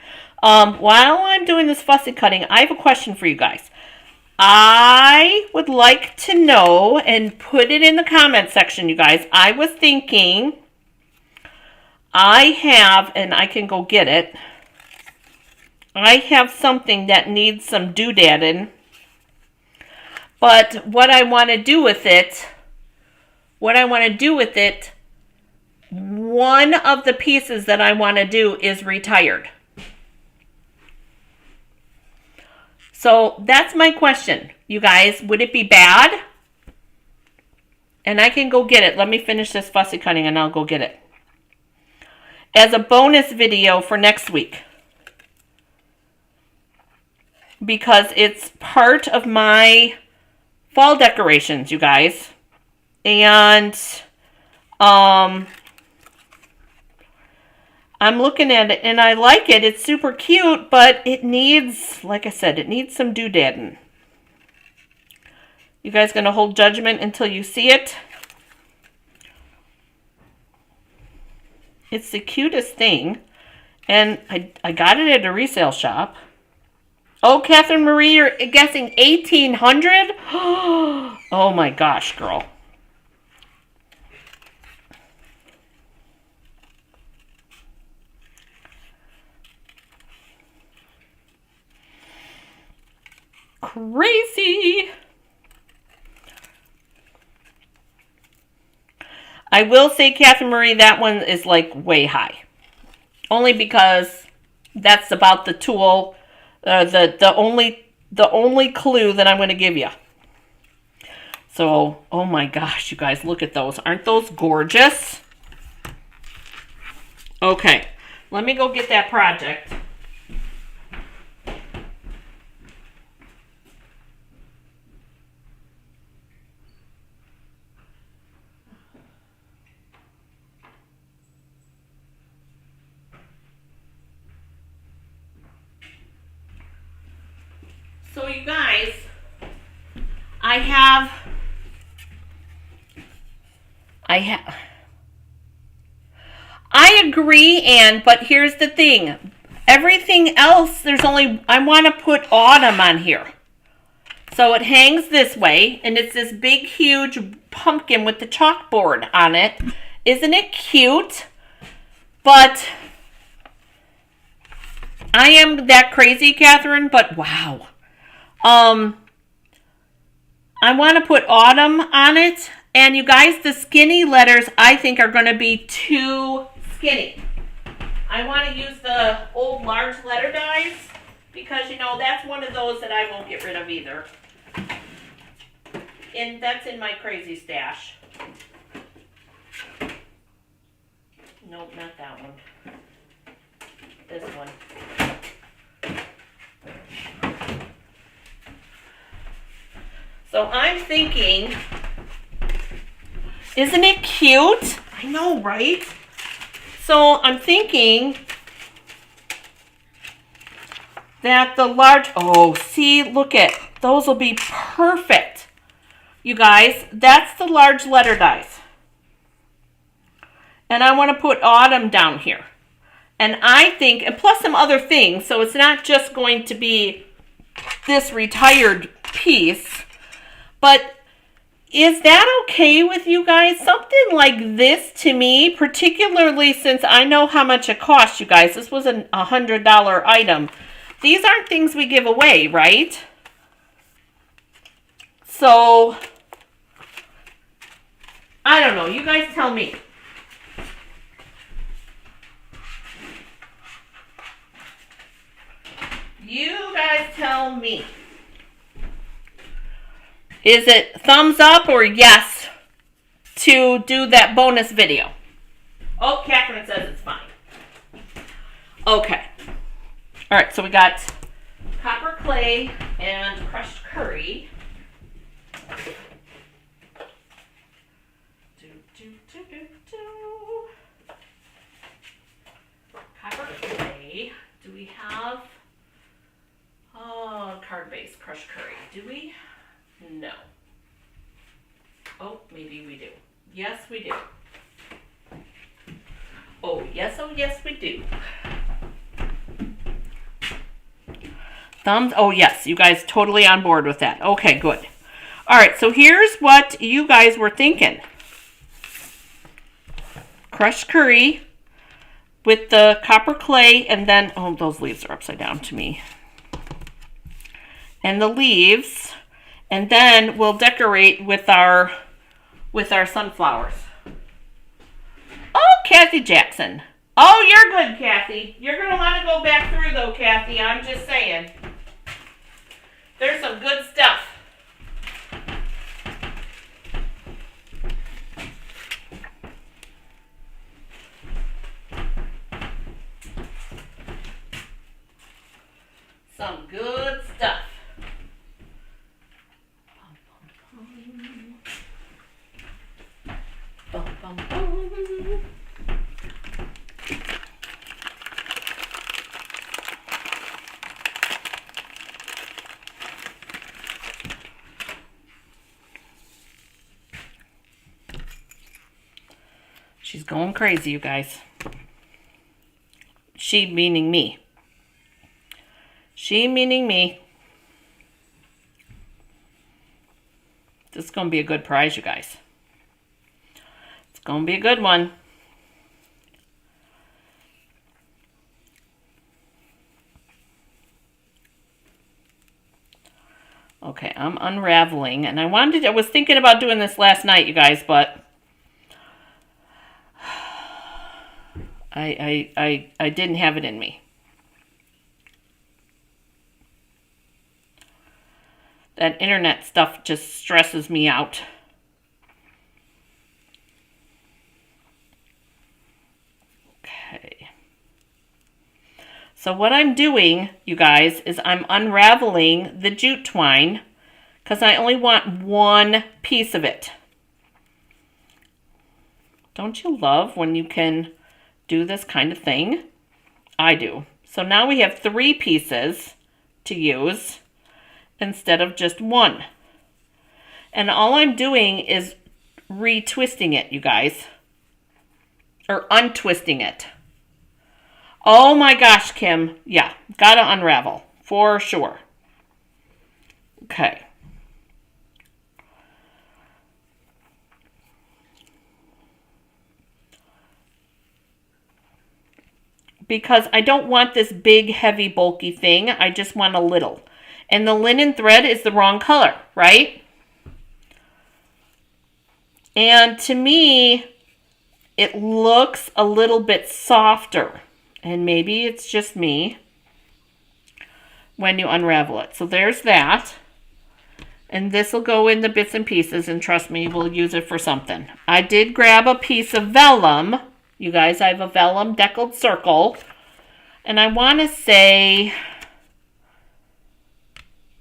While I'm doing this fussy cutting, I have a question for you guys. I would like to know, and put it in the comment section, you guys. I was thinking I have, and I can go get it. I have something that needs some doodadding. But what I want to do with it, one of the pieces that I want to do is retired. So that's my question, you guys. Would it be bad? And I can go get it. Let me finish this fussy cutting and I'll go get it. As a bonus video for next week. Because it's part of my fall decorations, you guys. And I'm looking at it and I like it. It's super cute, but it needs, like I said, it needs some doodadding. You guys gonna hold judgment until you see it? It's the cutest thing. And I got it at a resale shop. Oh, Catherine Marie, you're guessing 1,800? Oh my gosh, girl. Crazy. I will say, Catherine Marie, that one is like way high. Only because that's about the tool. The only clue that I'm going to give you. So, oh my gosh, you guys, look at those. Aren't those gorgeous? Okay, let me go get that project. So you guys, I agree, Anne, but here's the thing. Everything else, I want to put autumn on here. So it hangs this way, and it's this big, huge pumpkin with the chalkboard on it. Isn't it cute? But I am that crazy, Catherine, but wow. I want to put autumn on it. And you guys, the skinny letters, I think, are going to be too skinny. I want to use the old large letter dies because, you know, that's one of those that I won't get rid of either. And that's in my crazy stash. Nope, not that one. This one. So I'm thinking, isn't it cute? I I know, right? So I'm thinking that the large, oh, see, look at, those will be perfect. You guys, that's the large letter dies. And I want to put autumn down here. And I think, and plus some other things, so it's not just going to be this retired piece, but is that okay with you guys? Something like this to me, particularly since I know how much it cost, you guys. This was a $100 item. These aren't things we give away, right? So, I don't know. You guys tell me. You guys tell me. Is it thumbs up or yes to do that bonus video? Oh, Catherine says it's fine. Okay. All right, so we got copper clay and crushed curry. Copper clay. Do we have card-based crushed curry? Do we? No. Oh, maybe we do. Yes, we do. Oh, yes, we do. Thumbs, oh yes, you guys totally on board with that. Okay, good. All right, so here's what you guys were thinking. Crushed curry with the copper clay, and then, oh, those leaves are upside down to me. And the leaves, and then we'll decorate with our sunflowers. Oh, Kathy Jackson. Oh, you're good, Kathy. You're going to want to go back through, though, Kathy. I'm just saying. There's some good stuff. Some good stuff. Bum, bum, bum. She's going crazy, you guys. She meaning me. She meaning me. This is going to be a good prize, you guys. It's going to be a good one. Okay, I'm unraveling, and I was thinking about doing this last night, you guys, but I didn't have it in me. That internet stuff just stresses me out. Okay. So what I'm doing, you guys, is I'm unraveling the jute twine because I only want one piece of it. Don't you love when you can do this kind of thing? I do. So now we have 3 pieces to use instead of just one. And all I'm doing is retwisting it, you guys. Or untwisting it. Oh my gosh, Kim. Yeah, gotta unravel. For sure. Okay. Because I don't want this big, heavy, bulky thing. I just want a little. And the linen thread is the wrong color, right? And to me, it looks a little bit softer. And maybe it's just me when you unravel it. So there's that. And this will go in the bits and pieces. And trust me, we'll use it for something. I did grab a piece of vellum. You guys, I have a vellum deckled circle. And I want to say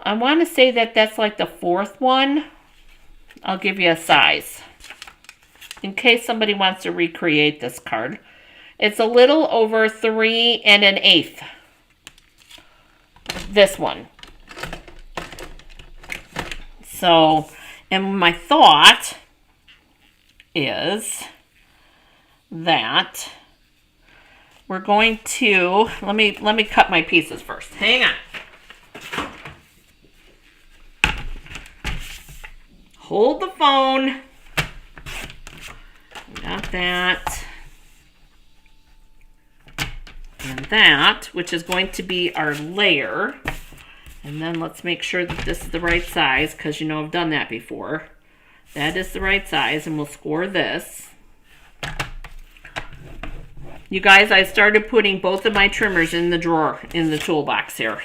that that's like the 4th one. I'll give you a size. in case somebody wants to recreate this card. It's a little over 3 1/8. This one. So, and my thought is that we're going to, let me cut my pieces first. Hang on. Hold the phone. Got that. And that, which is going to be our layer. And then let's make sure that this is the right size, because you know I've done that before. That is the right size, and we'll score this. You guys, I started putting both of my trimmers in the drawer, in the toolbox here.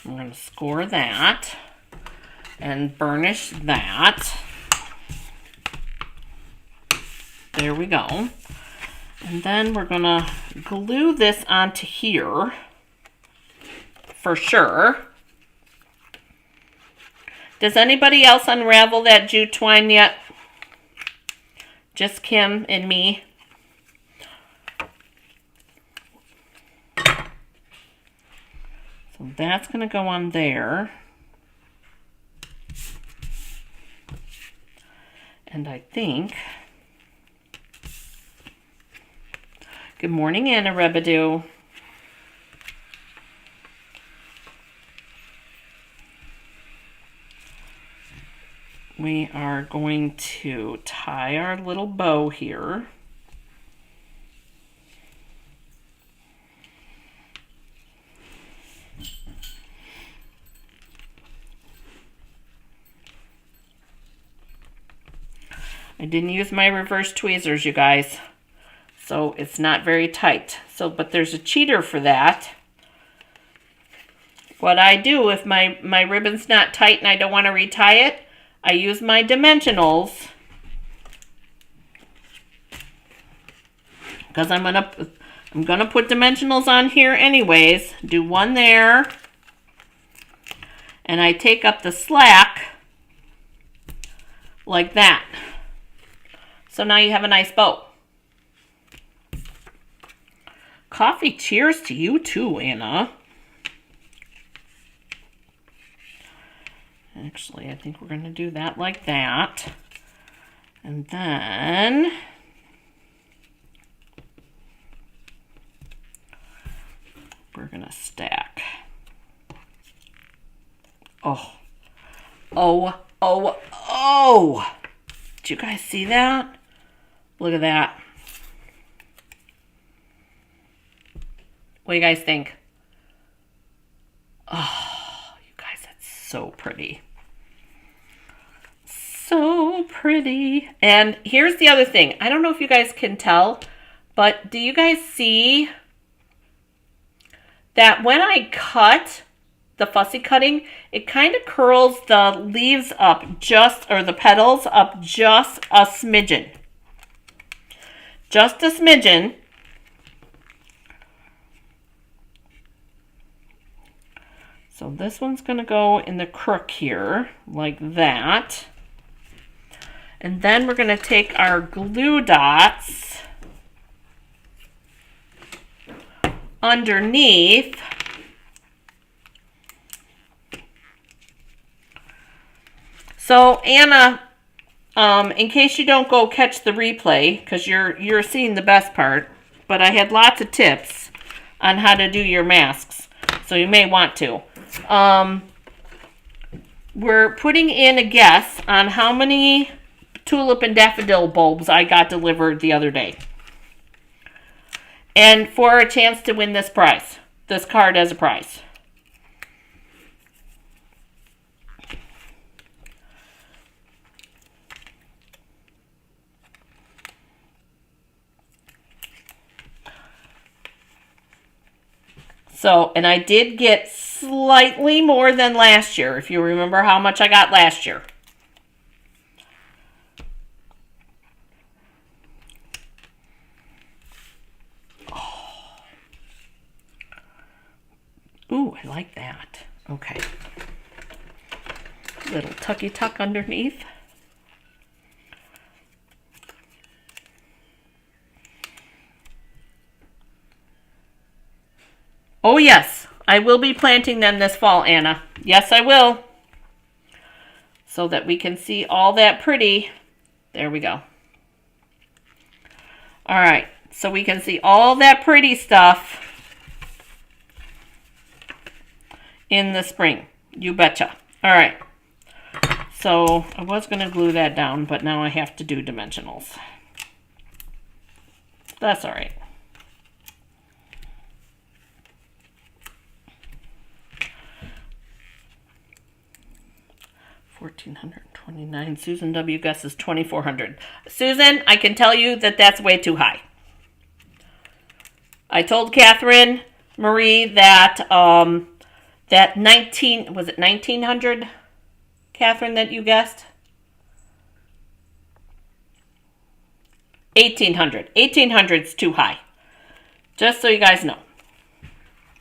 I'm going to score that and burnish that. There we go. And then we're going to glue this onto here for sure. Does anybody else unravel that jute twine yet? Just Kim and me. So that's going to go on there. And I think... Good morning, Anna Rebadoo. We are going to tie our little bow here. I didn't use my reverse tweezers, you guys, so it's not very tight. So, but there's a cheater for that. What I do if my ribbon's not tight and I don't want to retie it, I use my dimensionals, because I'm gonna put dimensionals on here anyways. Do one there, and I take up the slack like that. So now you have a nice bow. Coffee cheers to you too, Anna. Actually, I think we're going to do that like that. And then we're going to stack. Oh. Oh, oh, oh. Did you guys see that? Look at that. What do you guys think? Oh, you guys, that's so pretty. So pretty. And here's the other thing. I don't know if you guys can tell, but do you guys see that when I cut the fussy cutting, it kind of curls the leaves up just, or the petals up just a smidgen. Just a smidgen. So this one's going to go in the crook here, like that. And then we're going to take our glue dots underneath. So Anna, in case you don't go catch the replay, because you're seeing the best part, but I had lots of tips on how to do your masks, so you may want to. We're putting in a guess on how many tulip and daffodil bulbs I got delivered the other day. And for a chance to win this prize, this card as a prize. So, and I did get slightly more than last year, if you remember how much I got last year. Ooh, I like that. Okay. Little tucky tuck underneath. Oh yes, I will be planting them this fall, Anna. Yes, I will. So that we can see all that pretty. There we go. All right, so we can see all that pretty stuff in the spring. You betcha. All right. So I was going to glue that down, but now I have to do dimensionals. That's all right. $1,429. Susan W. guesses $2,400. Susan, I can tell you that that's way too high. I told Catherine Marie that that 1900, Catherine, that you guessed? 1,800. 1,800 is too high. Just so you guys know.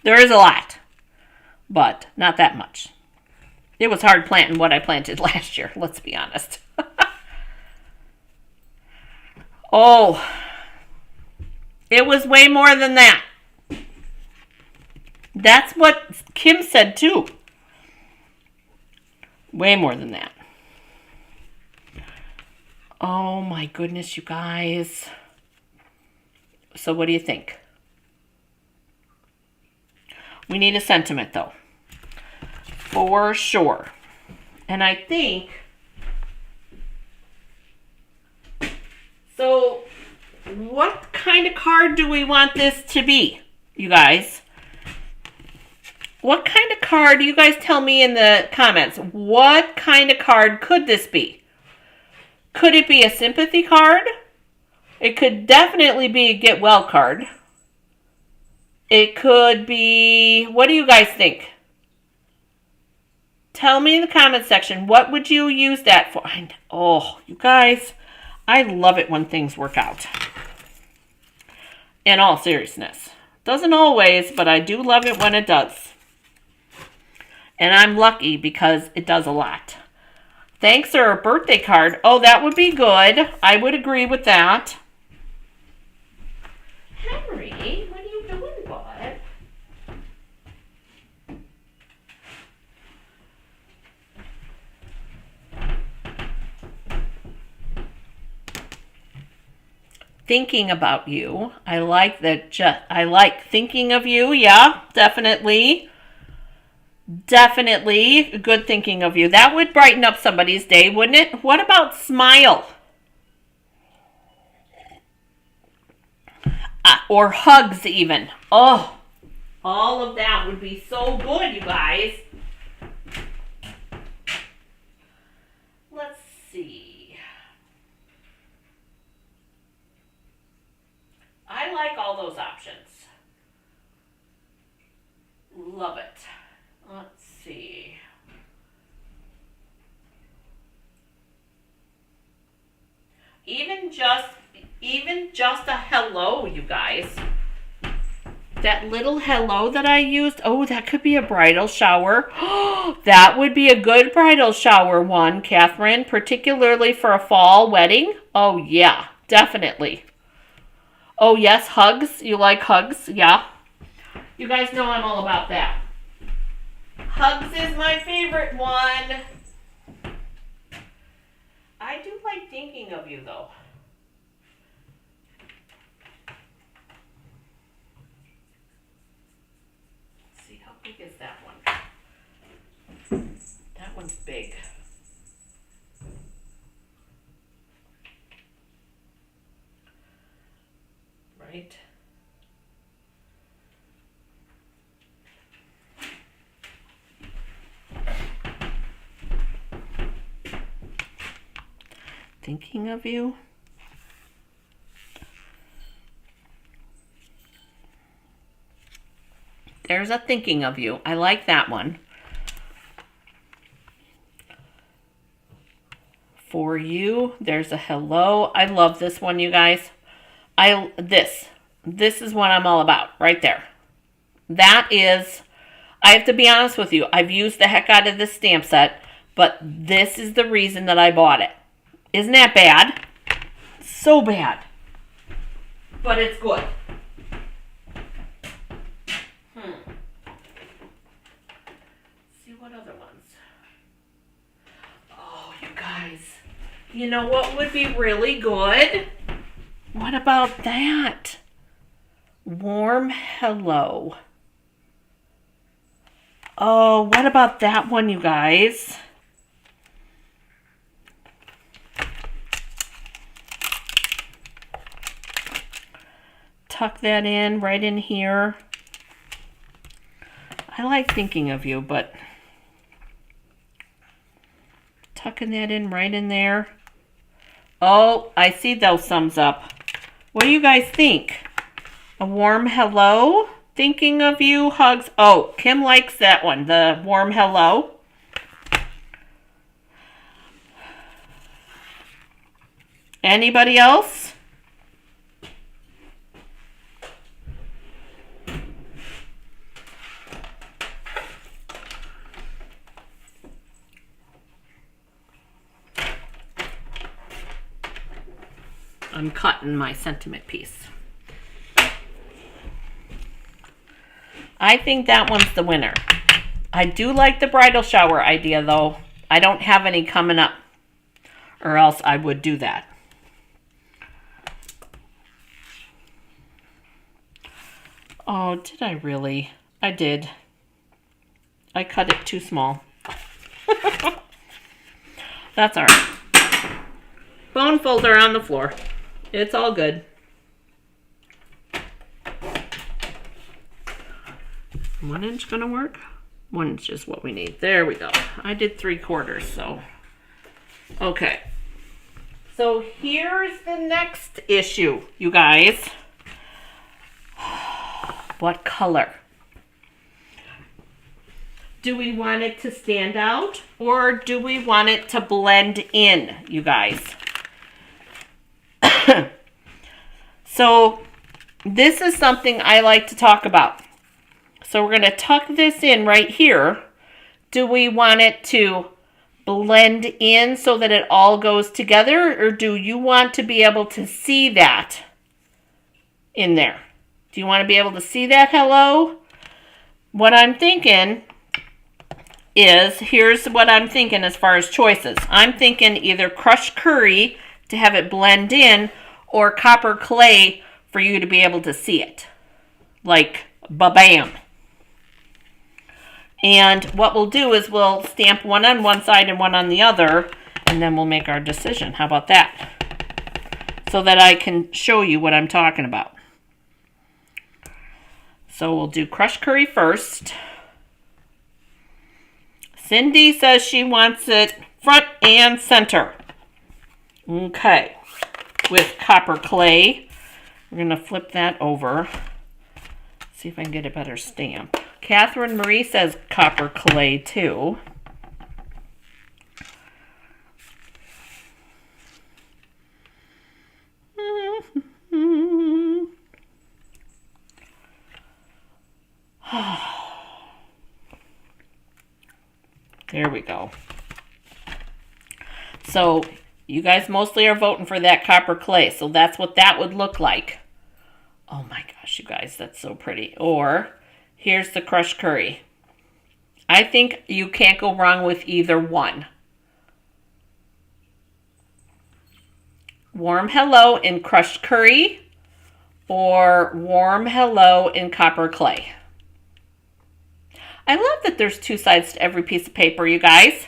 There is a lot, but not that much. It was hard planting what I planted last year, let's be honest. Oh, it was way more than that. That's what Kim said too. Way more than that. Oh my goodness, you guys. So what do you think? We need a sentiment though. For sure. And I think, so what kind of card do we want this to be, you guys? What kind of card, you guys tell me in the comments, what kind of card could this be? Could it be a sympathy card? It could definitely be a get well card. It could be, what do you guys think? Tell me in the comment section, what would you use that for? Oh, you guys, I love it when things work out. In all seriousness. Doesn't always, but I do love it when it does. And I'm lucky because it does a lot. Thanks or a birthday card. Oh, that would be good. I would agree with that. Henry, what are you doing, bud? Thinking about you. I like that. I like thinking of you. Yeah, definitely. Definitely good thinking of you. That would brighten up somebody's day, wouldn't it? What about smile? Or hugs even. Oh, all of that would be so good, you guys. Let's see. I like all those options. Love it. Let's see. Even just a hello, you guys. That little hello that I used, oh, that could be a bridal shower. That would be a good bridal shower one, Catherine, particularly for a fall wedding. Oh, yeah, definitely. Oh, yes, hugs. You like hugs? Yeah. You guys know I'm all about that. Hugs is my favorite one. I do like thinking of you, though. Let's see, how big is that one? That one's big. Right? Thinking of you. There's a thinking of you. I like that one. For you, there's a hello. I love this one, you guys. This is what I'm all about right there. That is, I have to be honest with you. I've used the heck out of this stamp set. But this is the reason that I bought it. Isn't that bad? So bad. But it's good. See what other ones. Oh, you guys. You know what would be really good? What about that? Warm Hello. Oh, what about that one, you guys? Tuck that in right in here. I like thinking of you, but tucking that in right in there. Oh, I see those thumbs up. What do you guys think? A warm hello? Thinking of you, hugs. Oh, Kim likes that one, the warm hello. Anybody else? I'm cutting my sentiment piece. I think that one's the winner. I do like the bridal shower idea, though. I don't have any coming up, or else I would do that. Oh, did I really? I did. I cut it too small. That's all right. Bone folder on the floor. It's all good. 1 inch gonna work? 1 inch is what we need. There we go. I did 3/4, so. Okay. So here's the next issue, you guys. What color? Do we want it to stand out or do we want it to blend in, you guys? So this is something I like to talk about. So we're going to tuck this in right here. Do we want it to blend in so that it all goes together, or do you want to be able to see that in there? Do you want to be able to see that hello? What I'm thinking is, here's what I'm thinking as far as choices. I'm thinking either crushed curry to have it blend in, or copper clay for you to be able to see it. Like, ba-bam. And what we'll do is we'll stamp one on one side and one on the other, and then we'll make our decision. How about that? So that I can show you what I'm talking about. So we'll do crushed curry first. Cindy says she wants it front and center. Okay. With copper clay. We're going to flip that over. See if I can get a better stamp. Catherine Marie says copper clay too. There we go. So you guys mostly are voting for that copper clay. So that's what that would look like. Oh my gosh, you guys, that's so pretty. Or here's the crushed curry. I think you can't go wrong with either one. Warm hello in crushed curry or warm hello in copper clay. I love that there's two sides to every piece of paper, you guys.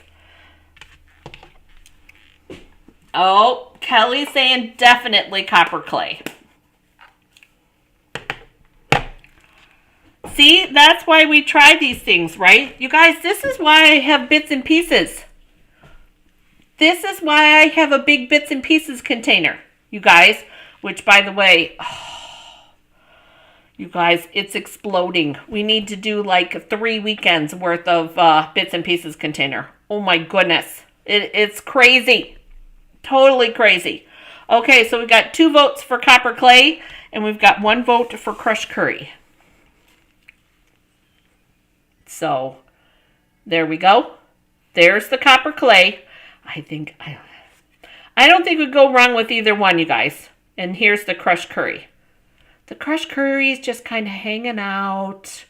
Oh, Kelly's saying definitely copper clay. See, that's why we try these things, right? You guys, this is why I have bits and pieces. This is why I have a big bits and pieces container, you guys. Which, by the way, you guys, it's exploding. We need to do like 3 weekends worth of bits and pieces container. Oh my goodness. It's crazy. Totally crazy. Okay, so we got 2 votes for copper clay, and we've got 1 vote for crushed curry. So, there we go. There's the copper clay. I don't think we'd go wrong with either one, you guys. And here's the crushed curry. The crushed curry is just kind of hanging out,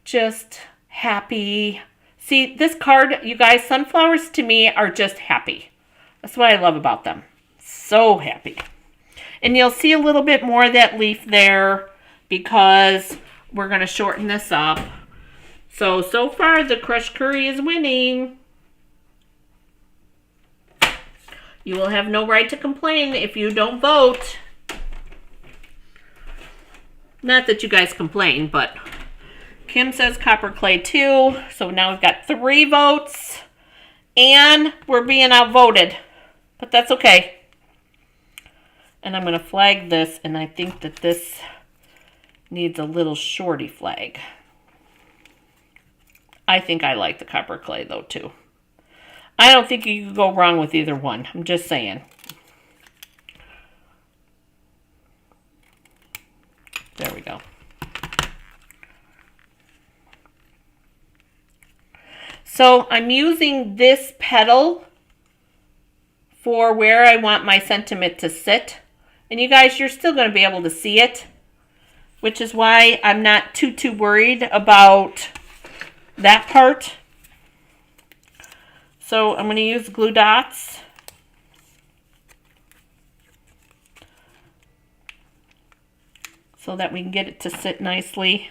just happy. See, this card, you guys, sunflowers to me are just happy. That's what I love about them. So happy. And you'll see a little bit more of that leaf there because we're going to shorten this up. So far the crushed curry is winning. You will have no right to complain if you don't vote. Not that you guys complain, but Kim says copper clay too. So now we've got 3 votes. And we're being outvoted. But that's okay. And I'm going to flag this. And I think that this needs a little shorty flag. I think I like the copper clay though too. I don't think you could go wrong with either one. I'm just saying. There we go. So I'm using this petal for where I want my sentiment to sit. And you guys, you're still going to be able to see it, which is why I'm not too worried about that part. So I'm going to use glue dots. So that we can get it to sit nicely.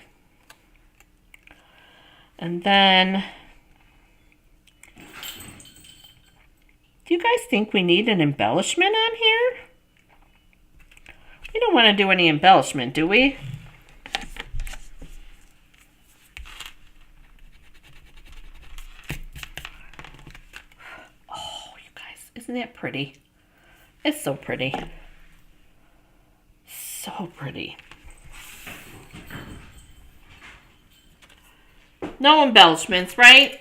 And then, do you guys think we need an embellishment on here? We don't want to do any embellishment, do we? Oh, you guys, isn't that pretty? It's so pretty. So pretty. No embellishments, right?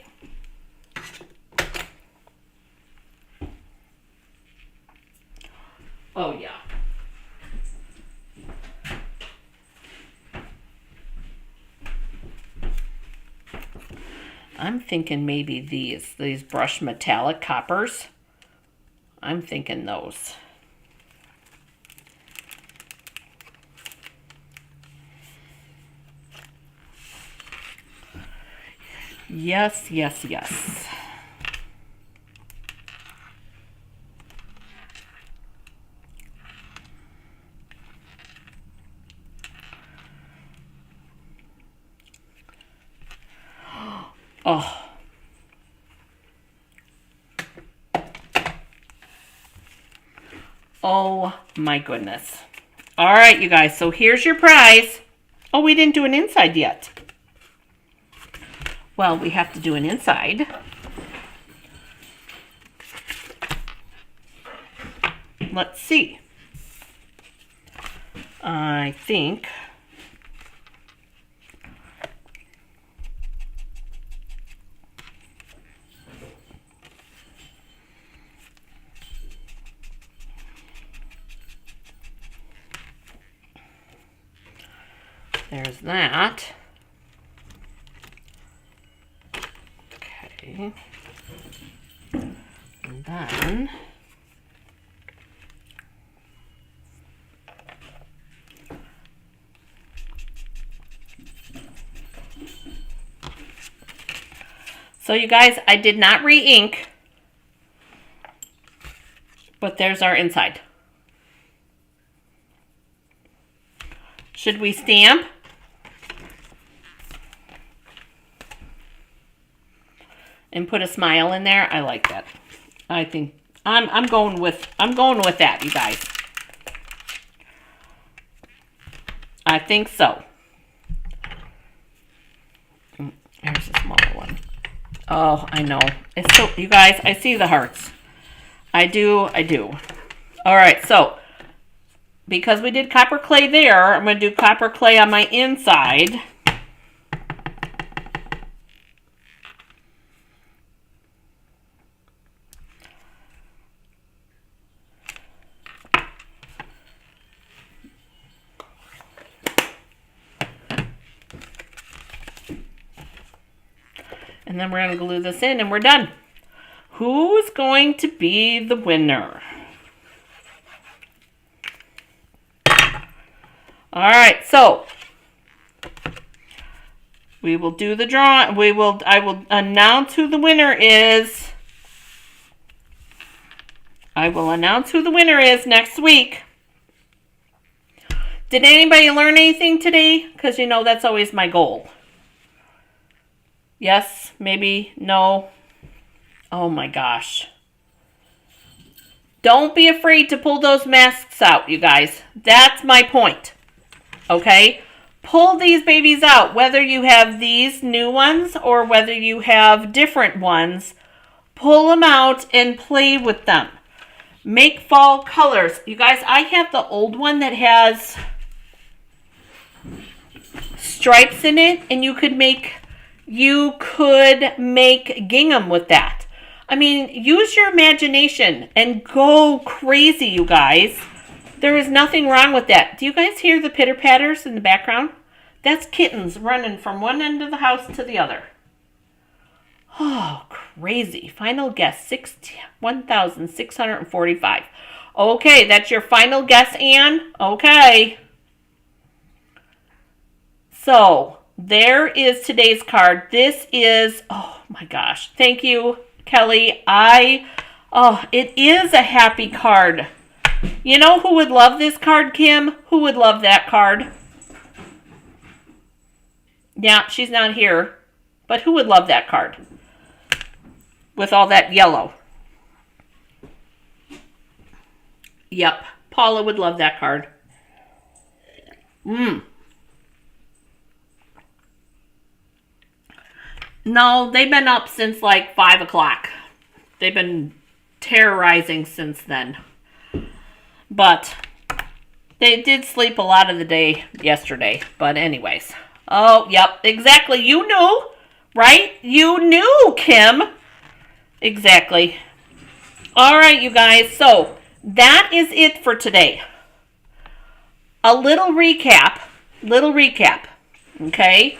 Oh, yeah. I'm thinking maybe these brushed metallic coppers. I'm thinking those. Yes, yes, yes. Oh. Oh my goodness. All right, you guys, so here's your prize. Oh, we didn't do an inside yet. Well, we have to do an inside. Let's see. I think there's that. Okay. And then so you guys, I did not re-ink, but there's our inside. Should we stamp? And put a smile in there? I like that. I think I'm going with that, you guys. I think so. Here's a smaller one. Oh, I know. It's so, you guys, I see the hearts. I do. All right, so because we did copper clay there, I'm going to do copper clay on my inside. And then we're going to glue this in and we're done. Who's going to be the winner? All right, so we will do the draw. I will announce who the winner is. I will announce who the winner is next week. Did anybody learn anything today? Because you know that's always my goal. Yes, maybe, no. Oh my gosh. Don't be afraid to pull those masks out, you guys. That's my point. Okay? Pull these babies out, whether you have these new ones or whether you have different ones. Pull them out and play with them. Make fall colors. You guys, I have the old one that has stripes in it, and you could make gingham with that. I mean, use your imagination and go crazy, you guys. There is nothing wrong with that. Do you guys hear the pitter-patters in the background? That's kittens running from one end of the house to the other. Oh, crazy. Final guess, 1,645. Okay, that's your final guess, Anne? Okay. So, there is today's card. This is, oh my gosh. Thank you, Kelly. It is a happy card. You know who would love this card, Kim? Who would love that card? Yeah, she's not here. But who would love that card? With all that yellow. Yep, Paula would love that card. No, they've been up since like 5 o'clock. They've been terrorizing since then. But they did sleep a lot of the day yesterday. But anyways. Oh, yep, exactly. You knew, right? You knew, Kim. Exactly. All right, you guys. So that is it for today. A little recap. Okay?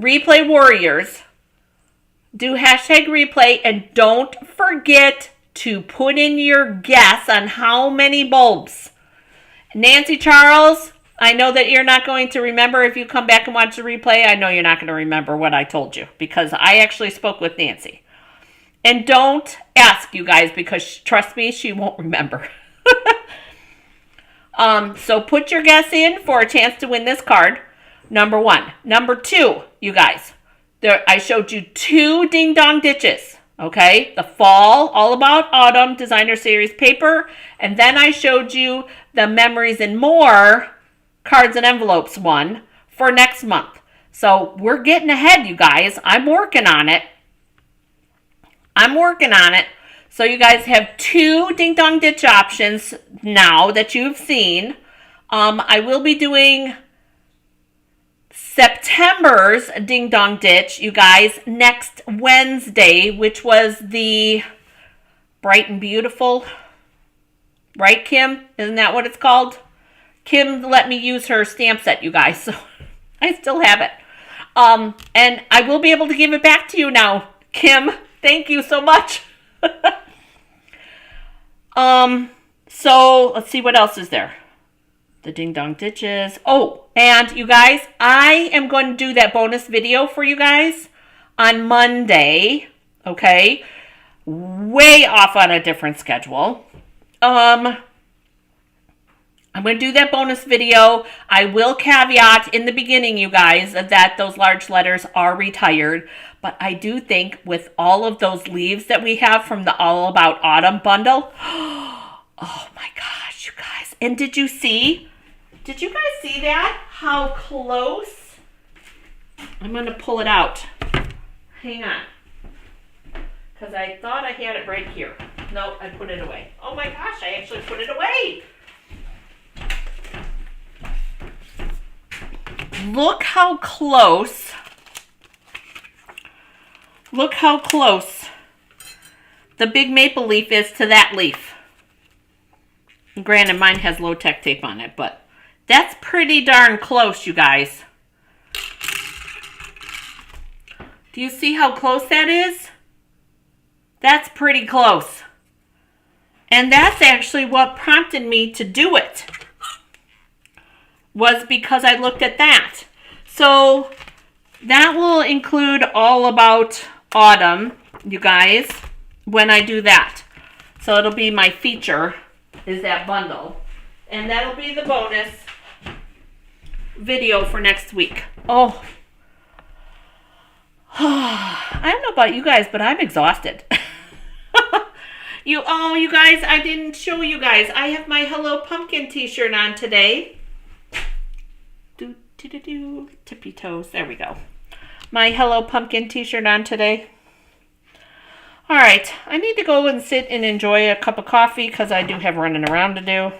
Replay Warriors. Do hashtag replay, and don't forget to put in your guess on how many bulbs. Nancy Charles, I know that you're not going to remember if you come back and watch the replay. I know you're not going to remember what I told you because I actually spoke with Nancy. And don't ask, you guys, because trust me, she won't remember. So put your guess in for a chance to win this card. Number 1. Number 2, you guys. I showed you 2 Ding Dong Ditches, okay? The Fall, All About Autumn Designer Series paper. And then I showed you the Memories and More Cards and Envelopes one for next month. So we're getting ahead, you guys. I'm working on it. So you guys have 2 Ding Dong Ditch options now that you've seen. I will be doing September's Ding Dong Ditch, you guys, next Wednesday, which was the Bright and Beautiful. Right, Kim? Isn't that what it's called? Kim let me use her stamp set, you guys, so I still have it. And I will be able to give it back to you now, Kim. Thank you so much. So let's see what else is there. The Ding Dong Ditches. Oh, and you guys, I am going to do that bonus video for you guys on Monday. Okay. Way off on a different schedule. I'm going to do that bonus video. I will caveat in the beginning, you guys, that those large letters are retired. But I do think with all of those leaves that we have from the All About Autumn bundle, oh my gosh, you guys. And did you guys see that? How close? I'm going to pull it out. Hang on. Because I thought I had it right here. No, I put it away. Oh my gosh, I actually put it away. Look how close. Look how close the big maple leaf is to that leaf. Granted, mine has low-tech tape on it, but that's pretty darn close, you guys. Do you see how close that is? That's pretty close. And that's actually what prompted me to do it. Was because I looked at that. So that will include all about autumn, you guys, when I do that. So it'll be my feature, is that bundle. And that'll be the bonus video for next week. Oh, I don't know about you guys, but I'm exhausted. You guys, I didn't show you guys. I have my Hello Pumpkin t-shirt on today. Tippy toes. There we go. My Hello Pumpkin t-shirt on today. All right. I need to go and sit and enjoy a cup of coffee because I do have running around to do.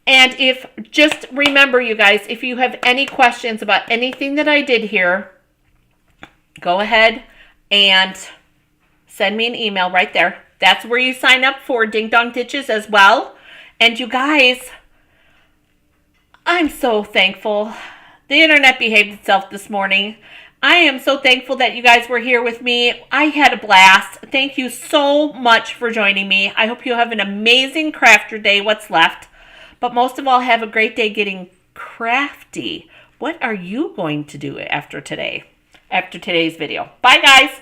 And just remember, you guys, if you have any questions about anything that I did here, go ahead and send me an email right there. That's where you sign up for Ding Dong Ditches as well. And you guys, I'm so thankful. The internet behaved itself this morning. I am so thankful that you guys were here with me. I had a blast. Thank you so much for joining me. I hope you have an amazing crafter day, what's left. But most of all, have a great day getting crafty. What are you going to do after today's video? Bye, guys.